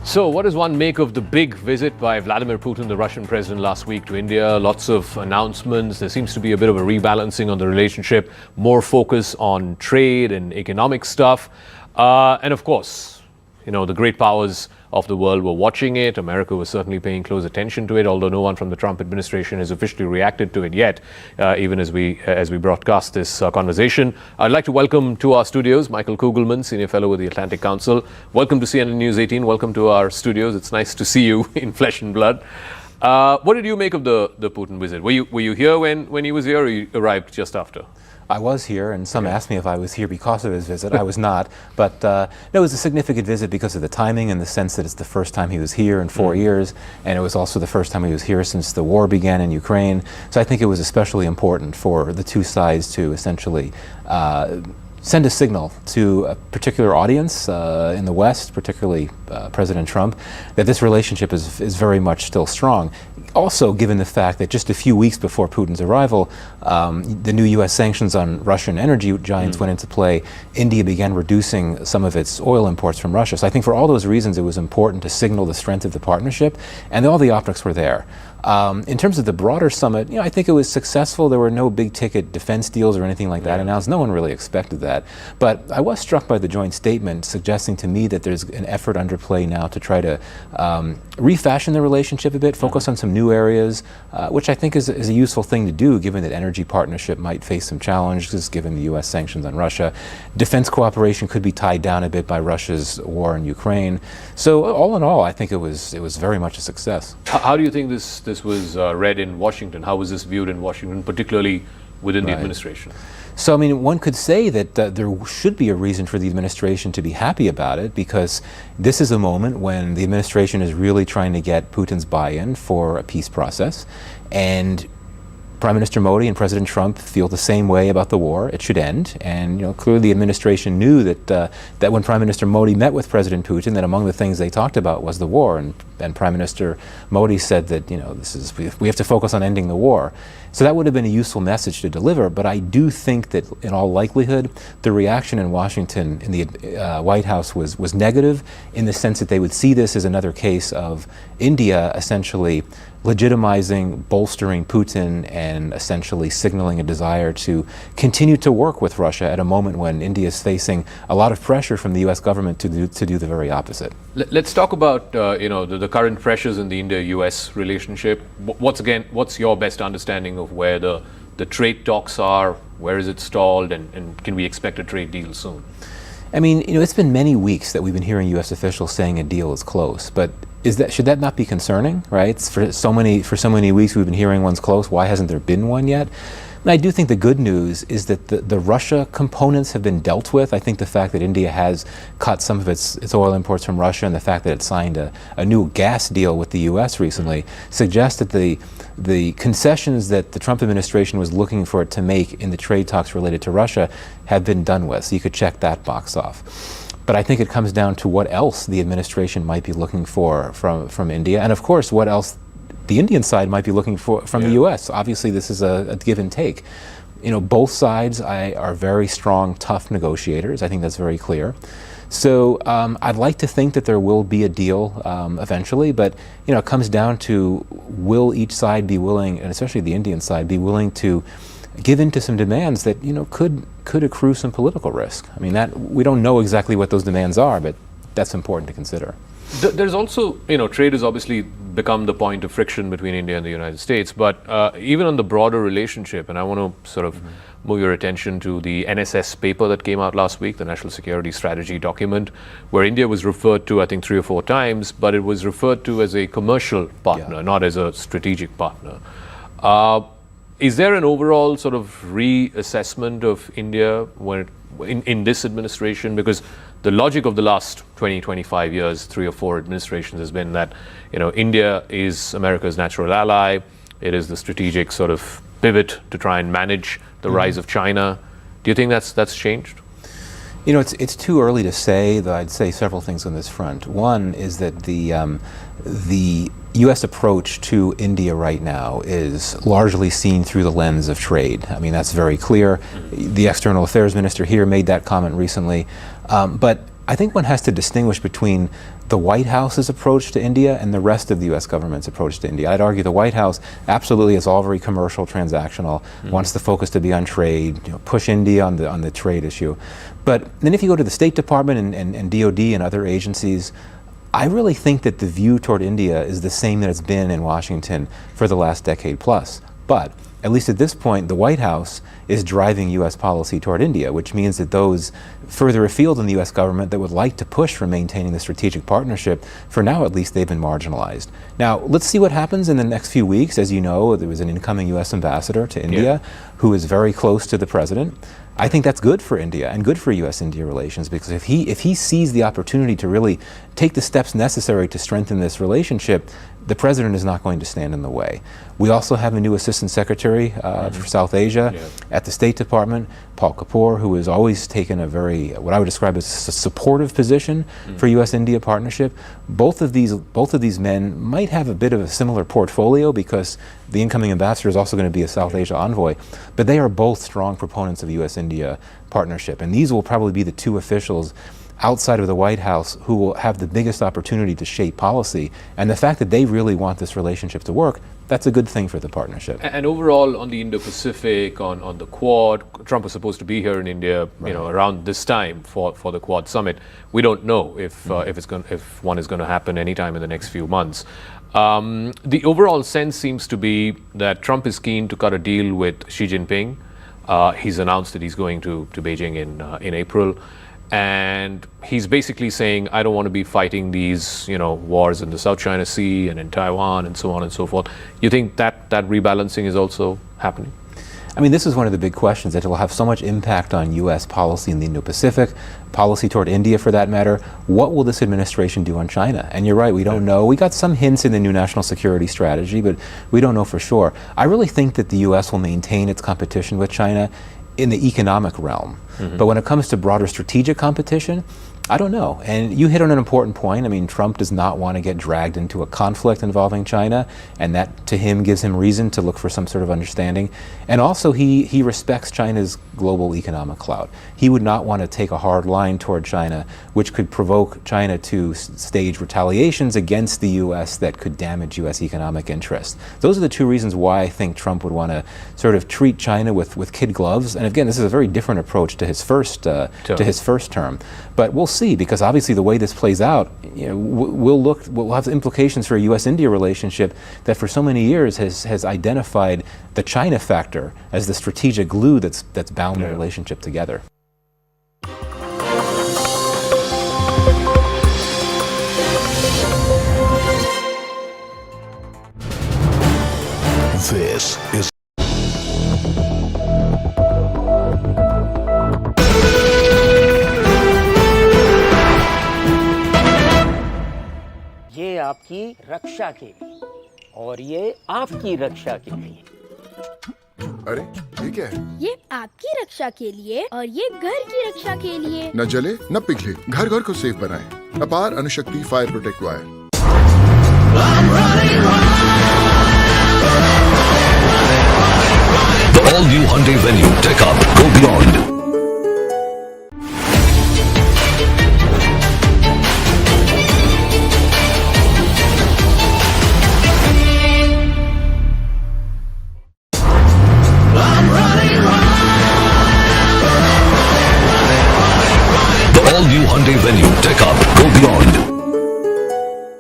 Speaker 1: So what does one make of the big visit by Vladimir Putin, the Russian president, last week to India? Lots of announcements. There seems to be a bit of a rebalancing on the relationship, more focus on trade and economic stuff. And of course, you know, the great powers of the world were watching it. America was certainly paying close attention to it, although no one from the Trump administration has officially reacted to it yet, even as we broadcast this conversation. I'd like to welcome to our studios Michael Kugelman, Senior Fellow with the Atlantic Council. Welcome to CNN News 18. Welcome to our studios. It's nice to see you in flesh and blood. What did you make of the Putin visit? Were you here when he was here, or you arrived just after?
Speaker 10: I was here, and some asked me if I was here because of his visit. I was not, but no, it was a significant visit because of the timing and the sense that it's the first time he was here in 4 years, and it was also the first time he was here since the war began in Ukraine. So I think it was especially important for the two sides to essentially send a signal to a particular audience in the West, particularly President Trump, that this relationship is very much still strong. Also, given the fact that just a few weeks before Putin's arrival, the new U.S. sanctions on Russian energy giants went into play, India began reducing some of its oil imports from Russia. So I think for all those reasons, it was important to signal the strength of the partnership, and all the optics were there. In terms of the broader summit, I think it was successful. There were no big-ticket defense deals or anything like that announced. No one really expected that. But I was struck by the joint statement suggesting to me that there's an effort underplay now to try to refashion the relationship a bit, focus on some new areas, which I think is a useful thing to do, given that energy partnership might face some challenges given the U.S. sanctions on Russia. Defense cooperation could be tied down a bit by Russia's war in Ukraine. So all in all, I think it was very much a success.
Speaker 1: How do you think this was read in Washington? How was this viewed in Washington, particularly within the administration?
Speaker 10: So, I mean, one could say that there should be a reason for the administration to be happy about it, because this is a moment when the administration is really trying to get Putin's buy-in for a peace process. And Prime Minister Modi and President Trump feel the same way about the war. It should end. And clearly the administration knew that when Prime Minister Modi met with President Putin, that among the things they talked about was the war. And Prime Minister Modi said that we have to focus on ending the war. So that would have been a useful message to deliver, but I do think that in all likelihood, the reaction in Washington, in the White House, was negative, in the sense that they would see this as another case of India essentially legitimizing, bolstering Putin, and essentially signaling a desire to continue to work with Russia at a moment when India is facing a lot of pressure from the U.S. government to do the very opposite.
Speaker 1: Let's talk about the current pressures in the Indo-US relationship. What's your best understanding of where the trade talks are? Where is it stalled, and can we expect a trade deal soon?
Speaker 10: I mean, it's been many weeks that we've been hearing U.S. officials saying a deal is close, but should that not be concerning, right? For so many weeks we've been hearing one's close. Why hasn't there been one yet? And I do think the good news is that the Russia components have been dealt with. I think the fact that India has cut some of its oil imports from Russia, and the fact that it signed a new gas deal with the U.S. recently, suggests that the concessions that the Trump administration was looking for it to make in the trade talks related to Russia have been done with. So you could check that box off. But I think it comes down to what else the administration might be looking for from India, and of course what else the Indian side might be looking for from the U.S. Obviously this is a give and take. Both sides are very strong, tough negotiators. I think that's very clear. So I'd like to think that there will be a deal eventually, but it comes down to, will each side be willing, and especially the Indian side, be willing to give in to some demands that could accrue some political risk. I mean, that we don't know exactly what those demands are, but that's important to consider.
Speaker 1: There's also, trade has obviously become the point of friction between India and the United States, but even on the broader relationship, and I want to sort of move your attention to the NSS paper that came out last week, the National Security Strategy document, where India was referred to, I think, 3 or 4 times, but it was referred to as a commercial partner, not as a strategic partner. Is there an overall sort of reassessment of India in this administration? Because the logic of the last 20, 25 years, 3 or 4 administrations, has been that India is America's natural ally. It is the strategic sort of pivot to try and manage the rise of China. Do you think that's changed?
Speaker 10: It's too early to say, though I'd say several things on this front. One is that the U.S. approach to India right now is largely seen through the lens of trade. I mean, that's very clear. The External Affairs Minister here made that comment recently. But I think one has to distinguish between the White House's approach to India and the rest of the U.S. government's approach to India. I'd argue the White House absolutely is all very commercial, transactional, wants the focus to be on trade, push India on the trade issue. But then if you go to the State Department and DOD and other agencies, I really think that the view toward India is the same that it's been in Washington for the last decade plus. But at least at this point, the White House is driving U.S. policy toward India, which means that those further afield in the U.S. government that would like to push for maintaining the strategic partnership, for now at least, they've been marginalized. Now, let's see what happens in the next few weeks. As you know, there was an incoming U.S. ambassador to India who is very close to the president. I think that's good for India and good for U.S.-India relations, because if he sees the opportunity to really take the steps necessary to strengthen this relationship, the president is not going to stand in the way. We also have a new assistant secretary for South Asia at the State Department, Paul Kapoor, who has always taken a very, what I would describe as a supportive position for U.S.-India partnership. Both of these men might have a bit of a similar portfolio, because the incoming ambassador is also going to be a South Asia envoy, but they are both strong proponents of U.S.-India partnership, and these will probably be the 2 officials outside of the White House who will have the biggest opportunity to shape policy. And the fact that they really want this relationship to work, that's a good thing for the partnership.
Speaker 1: And overall, on the Indo-Pacific, on the Quad, Trump was supposed to be here in India, around this time for the Quad summit. We don't know if one is going to happen anytime in the next few months. The overall sense seems to be that Trump is keen to cut a deal with Xi Jinping. He's announced that he's going to Beijing in April. And he's basically saying, I don't want to be fighting these, wars in the South China Sea and in Taiwan and so on and so forth. You think that rebalancing is also happening?
Speaker 10: I mean, this is one of the big questions that will have so much impact on U.S. policy in the Indo-Pacific, policy toward India for that matter. What will this administration do on China? And you're right, we don't know. We got some hints in the new national security strategy, but we don't know for sure. I really think that the U.S. will maintain its competition with China in the economic realm. But when it comes to broader strategic competition, I don't know. And you hit on an important point. I mean, Trump does not want to get dragged into a conflict involving China, and that to him gives him reason to look for some sort of understanding. And also he respects China's global economic clout. He would not want to take a hard line toward China, which could provoke China to stage retaliations against the U.S. that could damage U.S. economic interests. Those are the two reasons why I think Trump would want to sort of treat China with kid gloves. And again, this is a very different approach to his first term. But we'll see, because obviously the way this plays out, will have implications for a U.S.-India relationship that for so many years has identified the China factor as the strategic glue that's bound the relationship together.
Speaker 11: This is
Speaker 12: ये आपकी रक्षा के लिए और ये आपकी रक्षा के लिए।
Speaker 11: अरे ये क्या है?
Speaker 13: ये आपकी रक्षा के लिए और ये घर की रक्षा के लिए।
Speaker 11: न जले न पिघले, घर घर को सेफ बनाएं। अपार Anushakti fire protect wire.
Speaker 14: The all-new Hyundai Venue. Tech up. Go beyond. All-new Hyundai Venue. Tech up. Go beyond.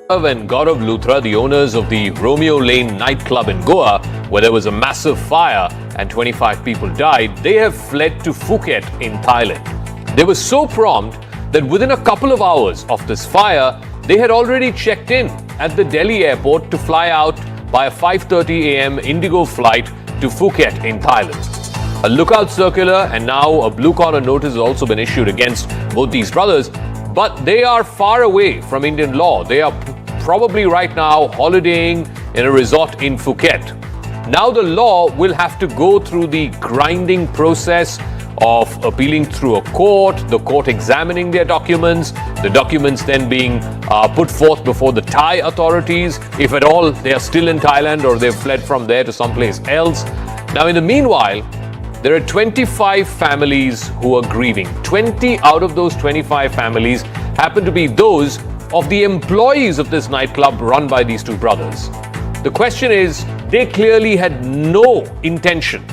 Speaker 1: And Gaurav Luthra, the owners of the Romeo Lane nightclub in Goa, where there was a massive fire and 25 people died, they have fled to Phuket in Thailand. They were so prompt that within a couple of hours of this fire, they had already checked in at the Delhi airport to fly out by a 5:30 a.m. IndiGo flight to Phuket in Thailand. A lookout circular and now a blue collar notice has also been issued against both these brothers, but they are far away from Indian law. They are probably right now holidaying in a resort in Phuket. Now the law will have to go through the grinding process of appealing through a court, the court examining their documents, the documents then being put forth before the Thai authorities, if at all they are still in Thailand or they've fled from there to someplace else. Now in the meanwhile, there are 25 families who are grieving. 20 out of those 25 families happen to be those of the employees of this nightclub run by these two brothers. The question is, they clearly had no intention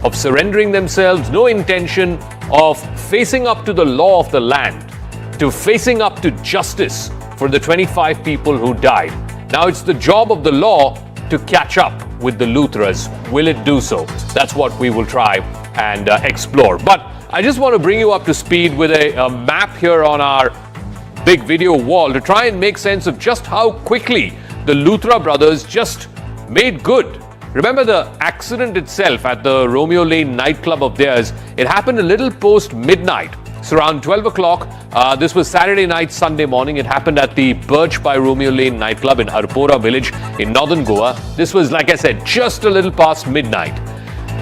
Speaker 1: of surrendering themselves, no intention of facing up to the law of the land, to facing up to justice for the 25 people who died. Now it's the job of the law to catch up with the Luthras. Will it do so? That's what we will try and explore. But I just want to bring you up to speed with a map here on our big video wall to try and make sense of just how quickly the Luthra brothers just made good. Remember the accident itself at the Romeo Lane nightclub of theirs? It happened a little post midnight. So around 12 o'clock, this was Saturday night, Sunday morning. It happened at the Birch by Romeo Lane nightclub in Harpora village in northern Goa. This was, like I said, just a little past midnight.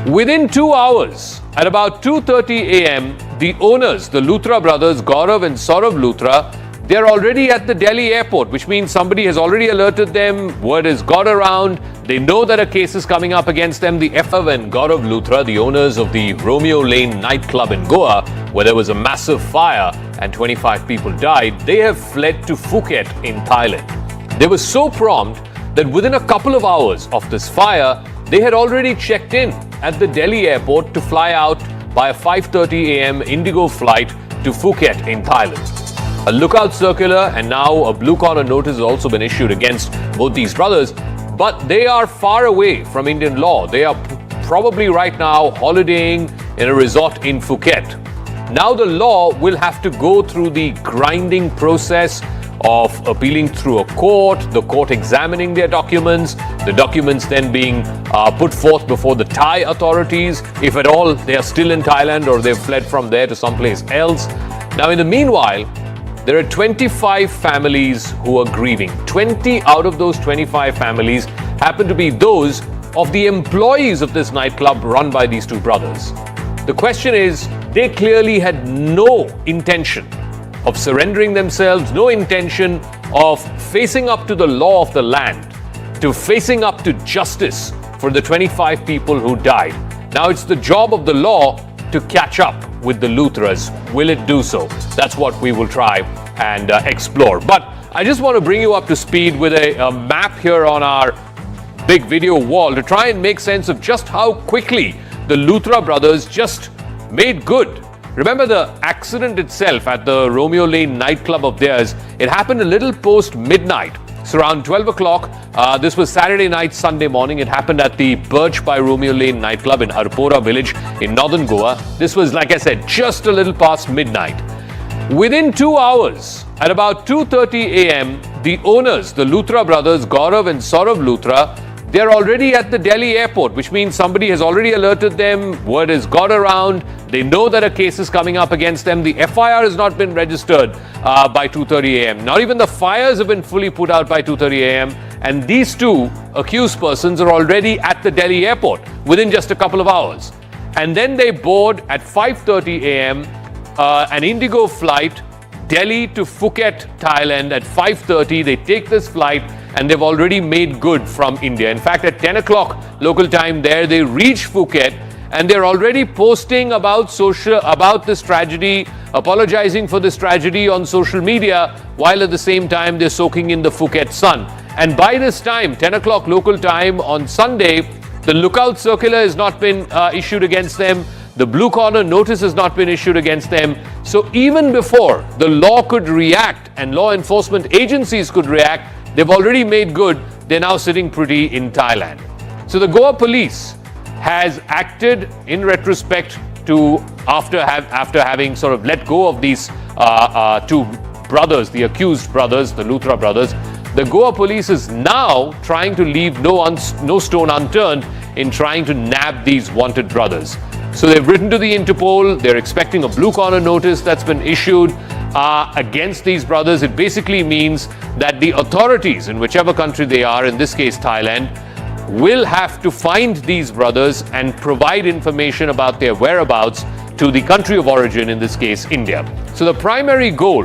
Speaker 1: Within 2 hours, at about 2:30 a.m., the owners, the Luthra brothers, Gaurav and Saurav Luthra, they're already at the Delhi airport, which means somebody has already alerted them. Word has got around. They know that a case is coming up against them. The F.A. and Gaurav Luthra, the owners of the Romeo Lane nightclub in Goa, where there was a massive fire and 25 people died, they have fled to Phuket in Thailand. They were so prompt that within a couple of hours of this fire, they had already checked in at the Delhi airport to fly out by a 5:30 a.m. IndiGo flight to Phuket in Thailand. A lookout circular and now a blue collar notice has also been issued against both these brothers, but they are far away from Indian law. They are probably right now holidaying in a resort in Phuket. Now the law will have to go through the grinding process of appealing through a court, the court examining their documents, the documents then being put forth before the Thai authorities, if at all they are still in Thailand or they've fled from there to someplace else. Now in the meanwhile, there are 25 families who are grieving. 20 out of those 25 families happen to be those of the employees of this nightclub run by these two brothers. The question is, they clearly had no intention of surrendering themselves, no intention of facing up to the law of the land, to facing up to justice for the 25 people who died. Now it's the job of the law to catch up with the Luthras. Will it do so? That's what we will try and explore. But I just want to bring you up to speed with a map here on our big video wall to try and make sense of just how quickly the Luthra brothers just made good. Remember the accident itself at the Romeo Lane nightclub of theirs? It happened a little post midnight. It's around 12 o'clock. This was Saturday night, Sunday morning. It happened at the Birch by Romeo Lane nightclub in Harpora village in northern Goa. This was, like I said, just a little past midnight. Within 2 hours, at about 2:30 a.m., the owners, the Luthra brothers, Gaurav and Saurav Luthra, they're already at the Delhi airport, which means somebody has already alerted them. Word has got around. They know that a case is coming up against them. The FIR has not been registered by 2:30 a.m. Not even the fires have been fully put out by 2:30 a.m. And these two accused persons are already at the Delhi airport within just a couple of hours. And then they board at 5:30 a.m. An IndiGo flight, Delhi to Phuket, Thailand at 5:30. They take this flight and they've already made good from India. In fact, at 10 o'clock local time there, they reach Phuket and they're already posting about this tragedy, apologizing for this tragedy on social media, while at the same time they're soaking in the Phuket sun. And by this time, 10 o'clock local time on Sunday, the lookout circular has not been issued against them. The blue corner notice has not been issued against them. So even before the law could react and law enforcement agencies could react, they've already made good. They're now sitting pretty in Thailand. So the Goa police has acted in retrospect to after having sort of let go of these two brothers, the accused brothers, the Luthra brothers. The Goa police is now trying to leave no stone unturned in trying to nab these wanted brothers. So they've written to the Interpol. They're expecting a blue corner notice that's been issued against these brothers. It basically means that the authorities in whichever country they are, in this case Thailand, will have to find these brothers and provide information about their whereabouts to the country of origin, in this case India. So the primary goal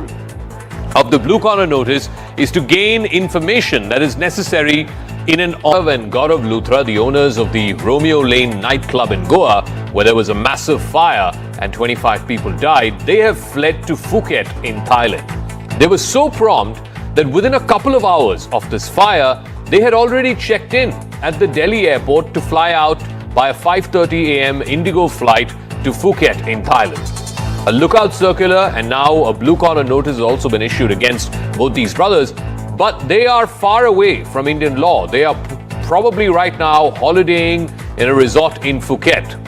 Speaker 1: of the blue corner notice is to gain information that is necessary in an and Gaurav Luthra, the owners of the Romeo Lane nightclub in Goa, where there was a massive fire and 25 people died. They have fled to Phuket in Thailand. They were so prompt that within a couple of hours of this fire, they had already checked in at the Delhi airport to fly out by a 5:30 a.m. IndiGo flight to Phuket in Thailand. A lookout circular and now a blue corner notice has also been issued against both these brothers, but they are far away from Indian law. They are probably right now holidaying in a resort in Phuket.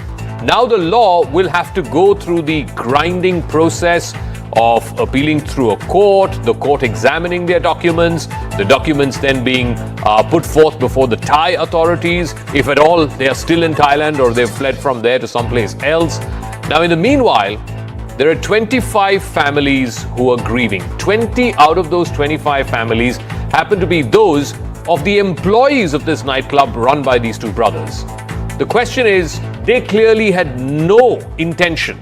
Speaker 1: Now the law will have to go through the grinding process of appealing through a court, the court examining their documents, the documents then being put forth before the Thai authorities, if at all they are still in Thailand or they've fled from there to someplace else. Now in the meanwhile, there are 25 families who are grieving. 20 out of those 25 families happen to be those of the employees of this nightclub run by these two brothers. The question is, they clearly had no intention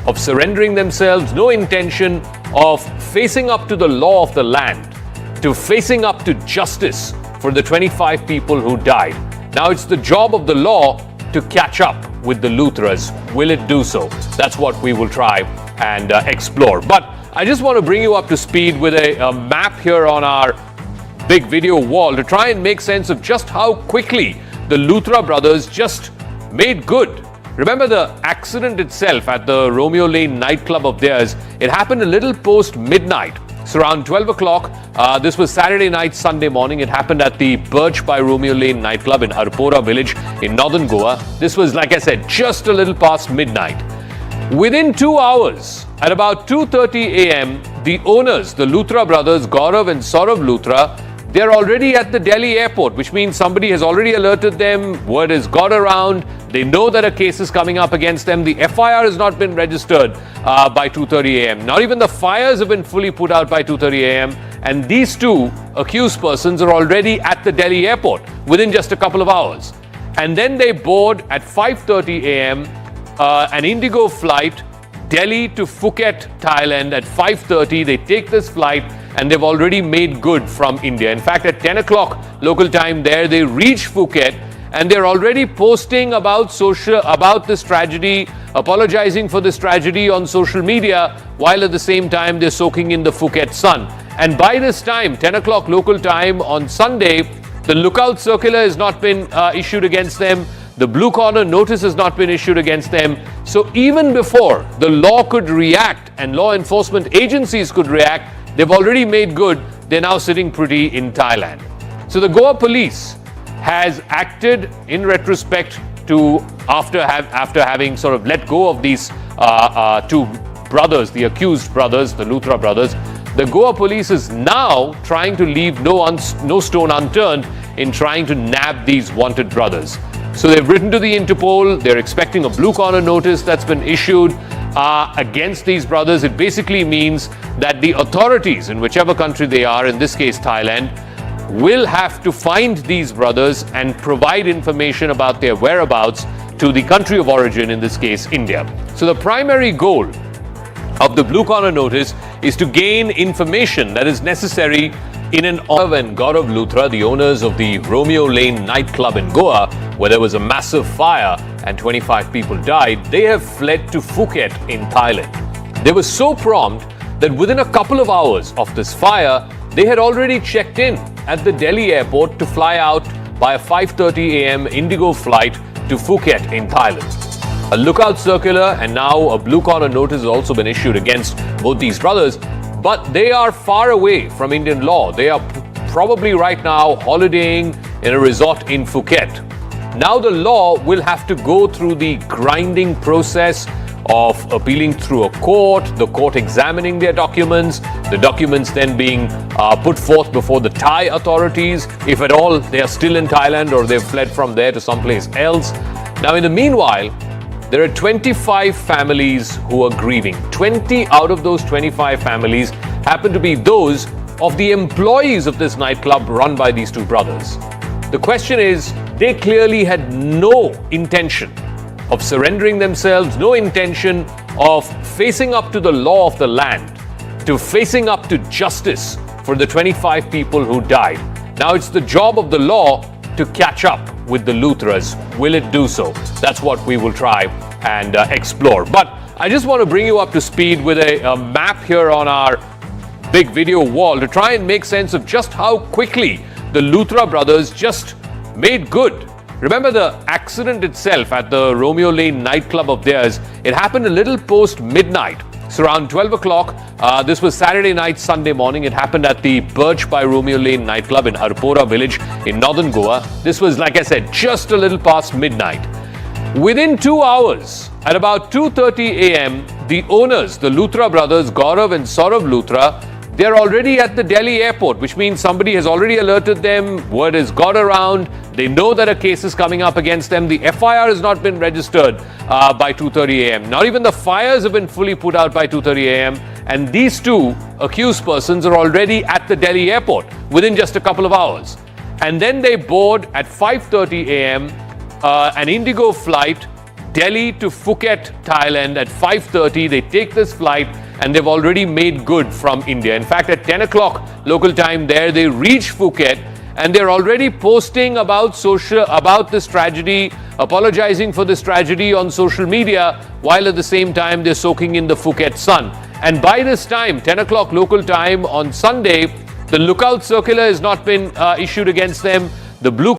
Speaker 1: of surrendering themselves, no intention of facing up to the law of the land, to facing up to justice for the 25 people who died. Now it's the job of the law to catch up with the Luthras. Will it do so? That's what we will try and explore. But I just want to bring you up to speed with a map here on our big video wall to try and make sense of just how quickly the Luthra brothers just made good. Remember the accident itself at the Romeo Lane nightclub of theirs? It happened a little post midnight. It's around 12 o'clock. This was Saturday night, Sunday morning. It happened at the Birch by Romeo Lane nightclub in Harpora village in northern Goa. This was, like I said, just a little past midnight. Within 2 hours, at about 2:30 a.m., the owners, the Luthra brothers, Gaurav and Saurav Luthra, they're already at the Delhi airport, which means somebody has already alerted them. Word has got around. They know that a case is coming up against them. The FIR has not been registered by 2:30 a.m. Not even the fires have been fully put out by 2:30 a.m. And these two accused persons are already at the Delhi airport within just a couple of hours. And then they board at 5:30 a.m. An IndiGo flight, Delhi to Phuket, Thailand at 5:30. They take this flight and they've already made good from India. In fact, at 10 o'clock local time there, they reach Phuket and they're already posting about this tragedy, apologizing for this tragedy on social media, while at the same time they're soaking in the Phuket sun. And by this time, 10 o'clock local time on Sunday, the lookout circular has not been issued against them. The blue corner notice has not been issued against them. So even before the law could react and law enforcement agencies could react, they've already made good. They're now sitting pretty in Thailand. So the Goa police has acted in retrospect to after having sort of let go of these two brothers, the accused brothers, the Luthra brothers. The Goa police is now trying to leave no stone unturned in trying to nab these wanted brothers. So they've written to the Interpol. They're expecting a blue corner notice that's been issued against these brothers. It basically means that the authorities in whichever country they are, in this case Thailand, will have to find these brothers and provide information about their whereabouts to the country of origin, in this case India. So the primary goal of the blue corner notice is to gain information that is necessary in an and Gaurav Luthra, the owners of the Romeo Lane nightclub in Goa, where there was a massive fire and 25 people died. They have fled to Phuket in Thailand. They were so prompt that within a couple of hours of this fire, they had already checked in at the Delhi airport to fly out by a 5:30 a.m. IndiGo flight to Phuket in Thailand. A lookout circular and now a blue corner notice has also been issued against both these brothers, but they are far away from Indian law. They are probably right now holidaying in a resort in Phuket. Now the law will have to go through the grinding process of appealing through a court, the court examining their documents, the documents then being put forth before the Thai authorities, if at all they are still in Thailand or they've fled from there to someplace else. Now in the meanwhile, there are 25 families who are grieving. 20 out of those 25 families happen to be those of the employees of this nightclub run by these two brothers. The question is, they clearly had no intention of surrendering themselves, no intention of facing up to the law of the land, to facing up to justice for the 25 people who died. Now it's the job of the law to catch up with the Luthras. Will it do so? That's what we will try and explore. But I just want to bring you up to speed with a map here on our big video wall to try and make sense of just how quickly the Luthra brothers just made good. Remember the accident itself at the Romeo Lane nightclub of theirs? It happened a little post midnight. So around 12 o'clock, this was Saturday night, Sunday morning. It happened at the Birch by Romeo Lane nightclub in Harpora village in northern Goa. This was, like I said, just a little past midnight. Within 2 hours, at about 2:30 a.m., the owners, the Luthra brothers, Gaurav and Saurav Luthra, they're already at the Delhi airport, which means somebody has already alerted them. Word has got around. They know that a case is coming up against them. The FIR has not been registered by 2:30 a.m. Not even the fires have been fully put out by 2:30 a.m. And these two accused persons are already at the Delhi airport within just a couple of hours. And then they board at 5:30 a.m. An IndiGo flight, Delhi to Phuket, Thailand at 5:30. They take this flight and they've already made good from India. In fact, at 10 o'clock local time there, they reach Phuket and they're already posting about this tragedy, apologizing for this tragedy on social media, while at the same time they're soaking in the Phuket sun. And by this time, 10 o'clock local time on Sunday, the lookout circular has not been issued against them. The blue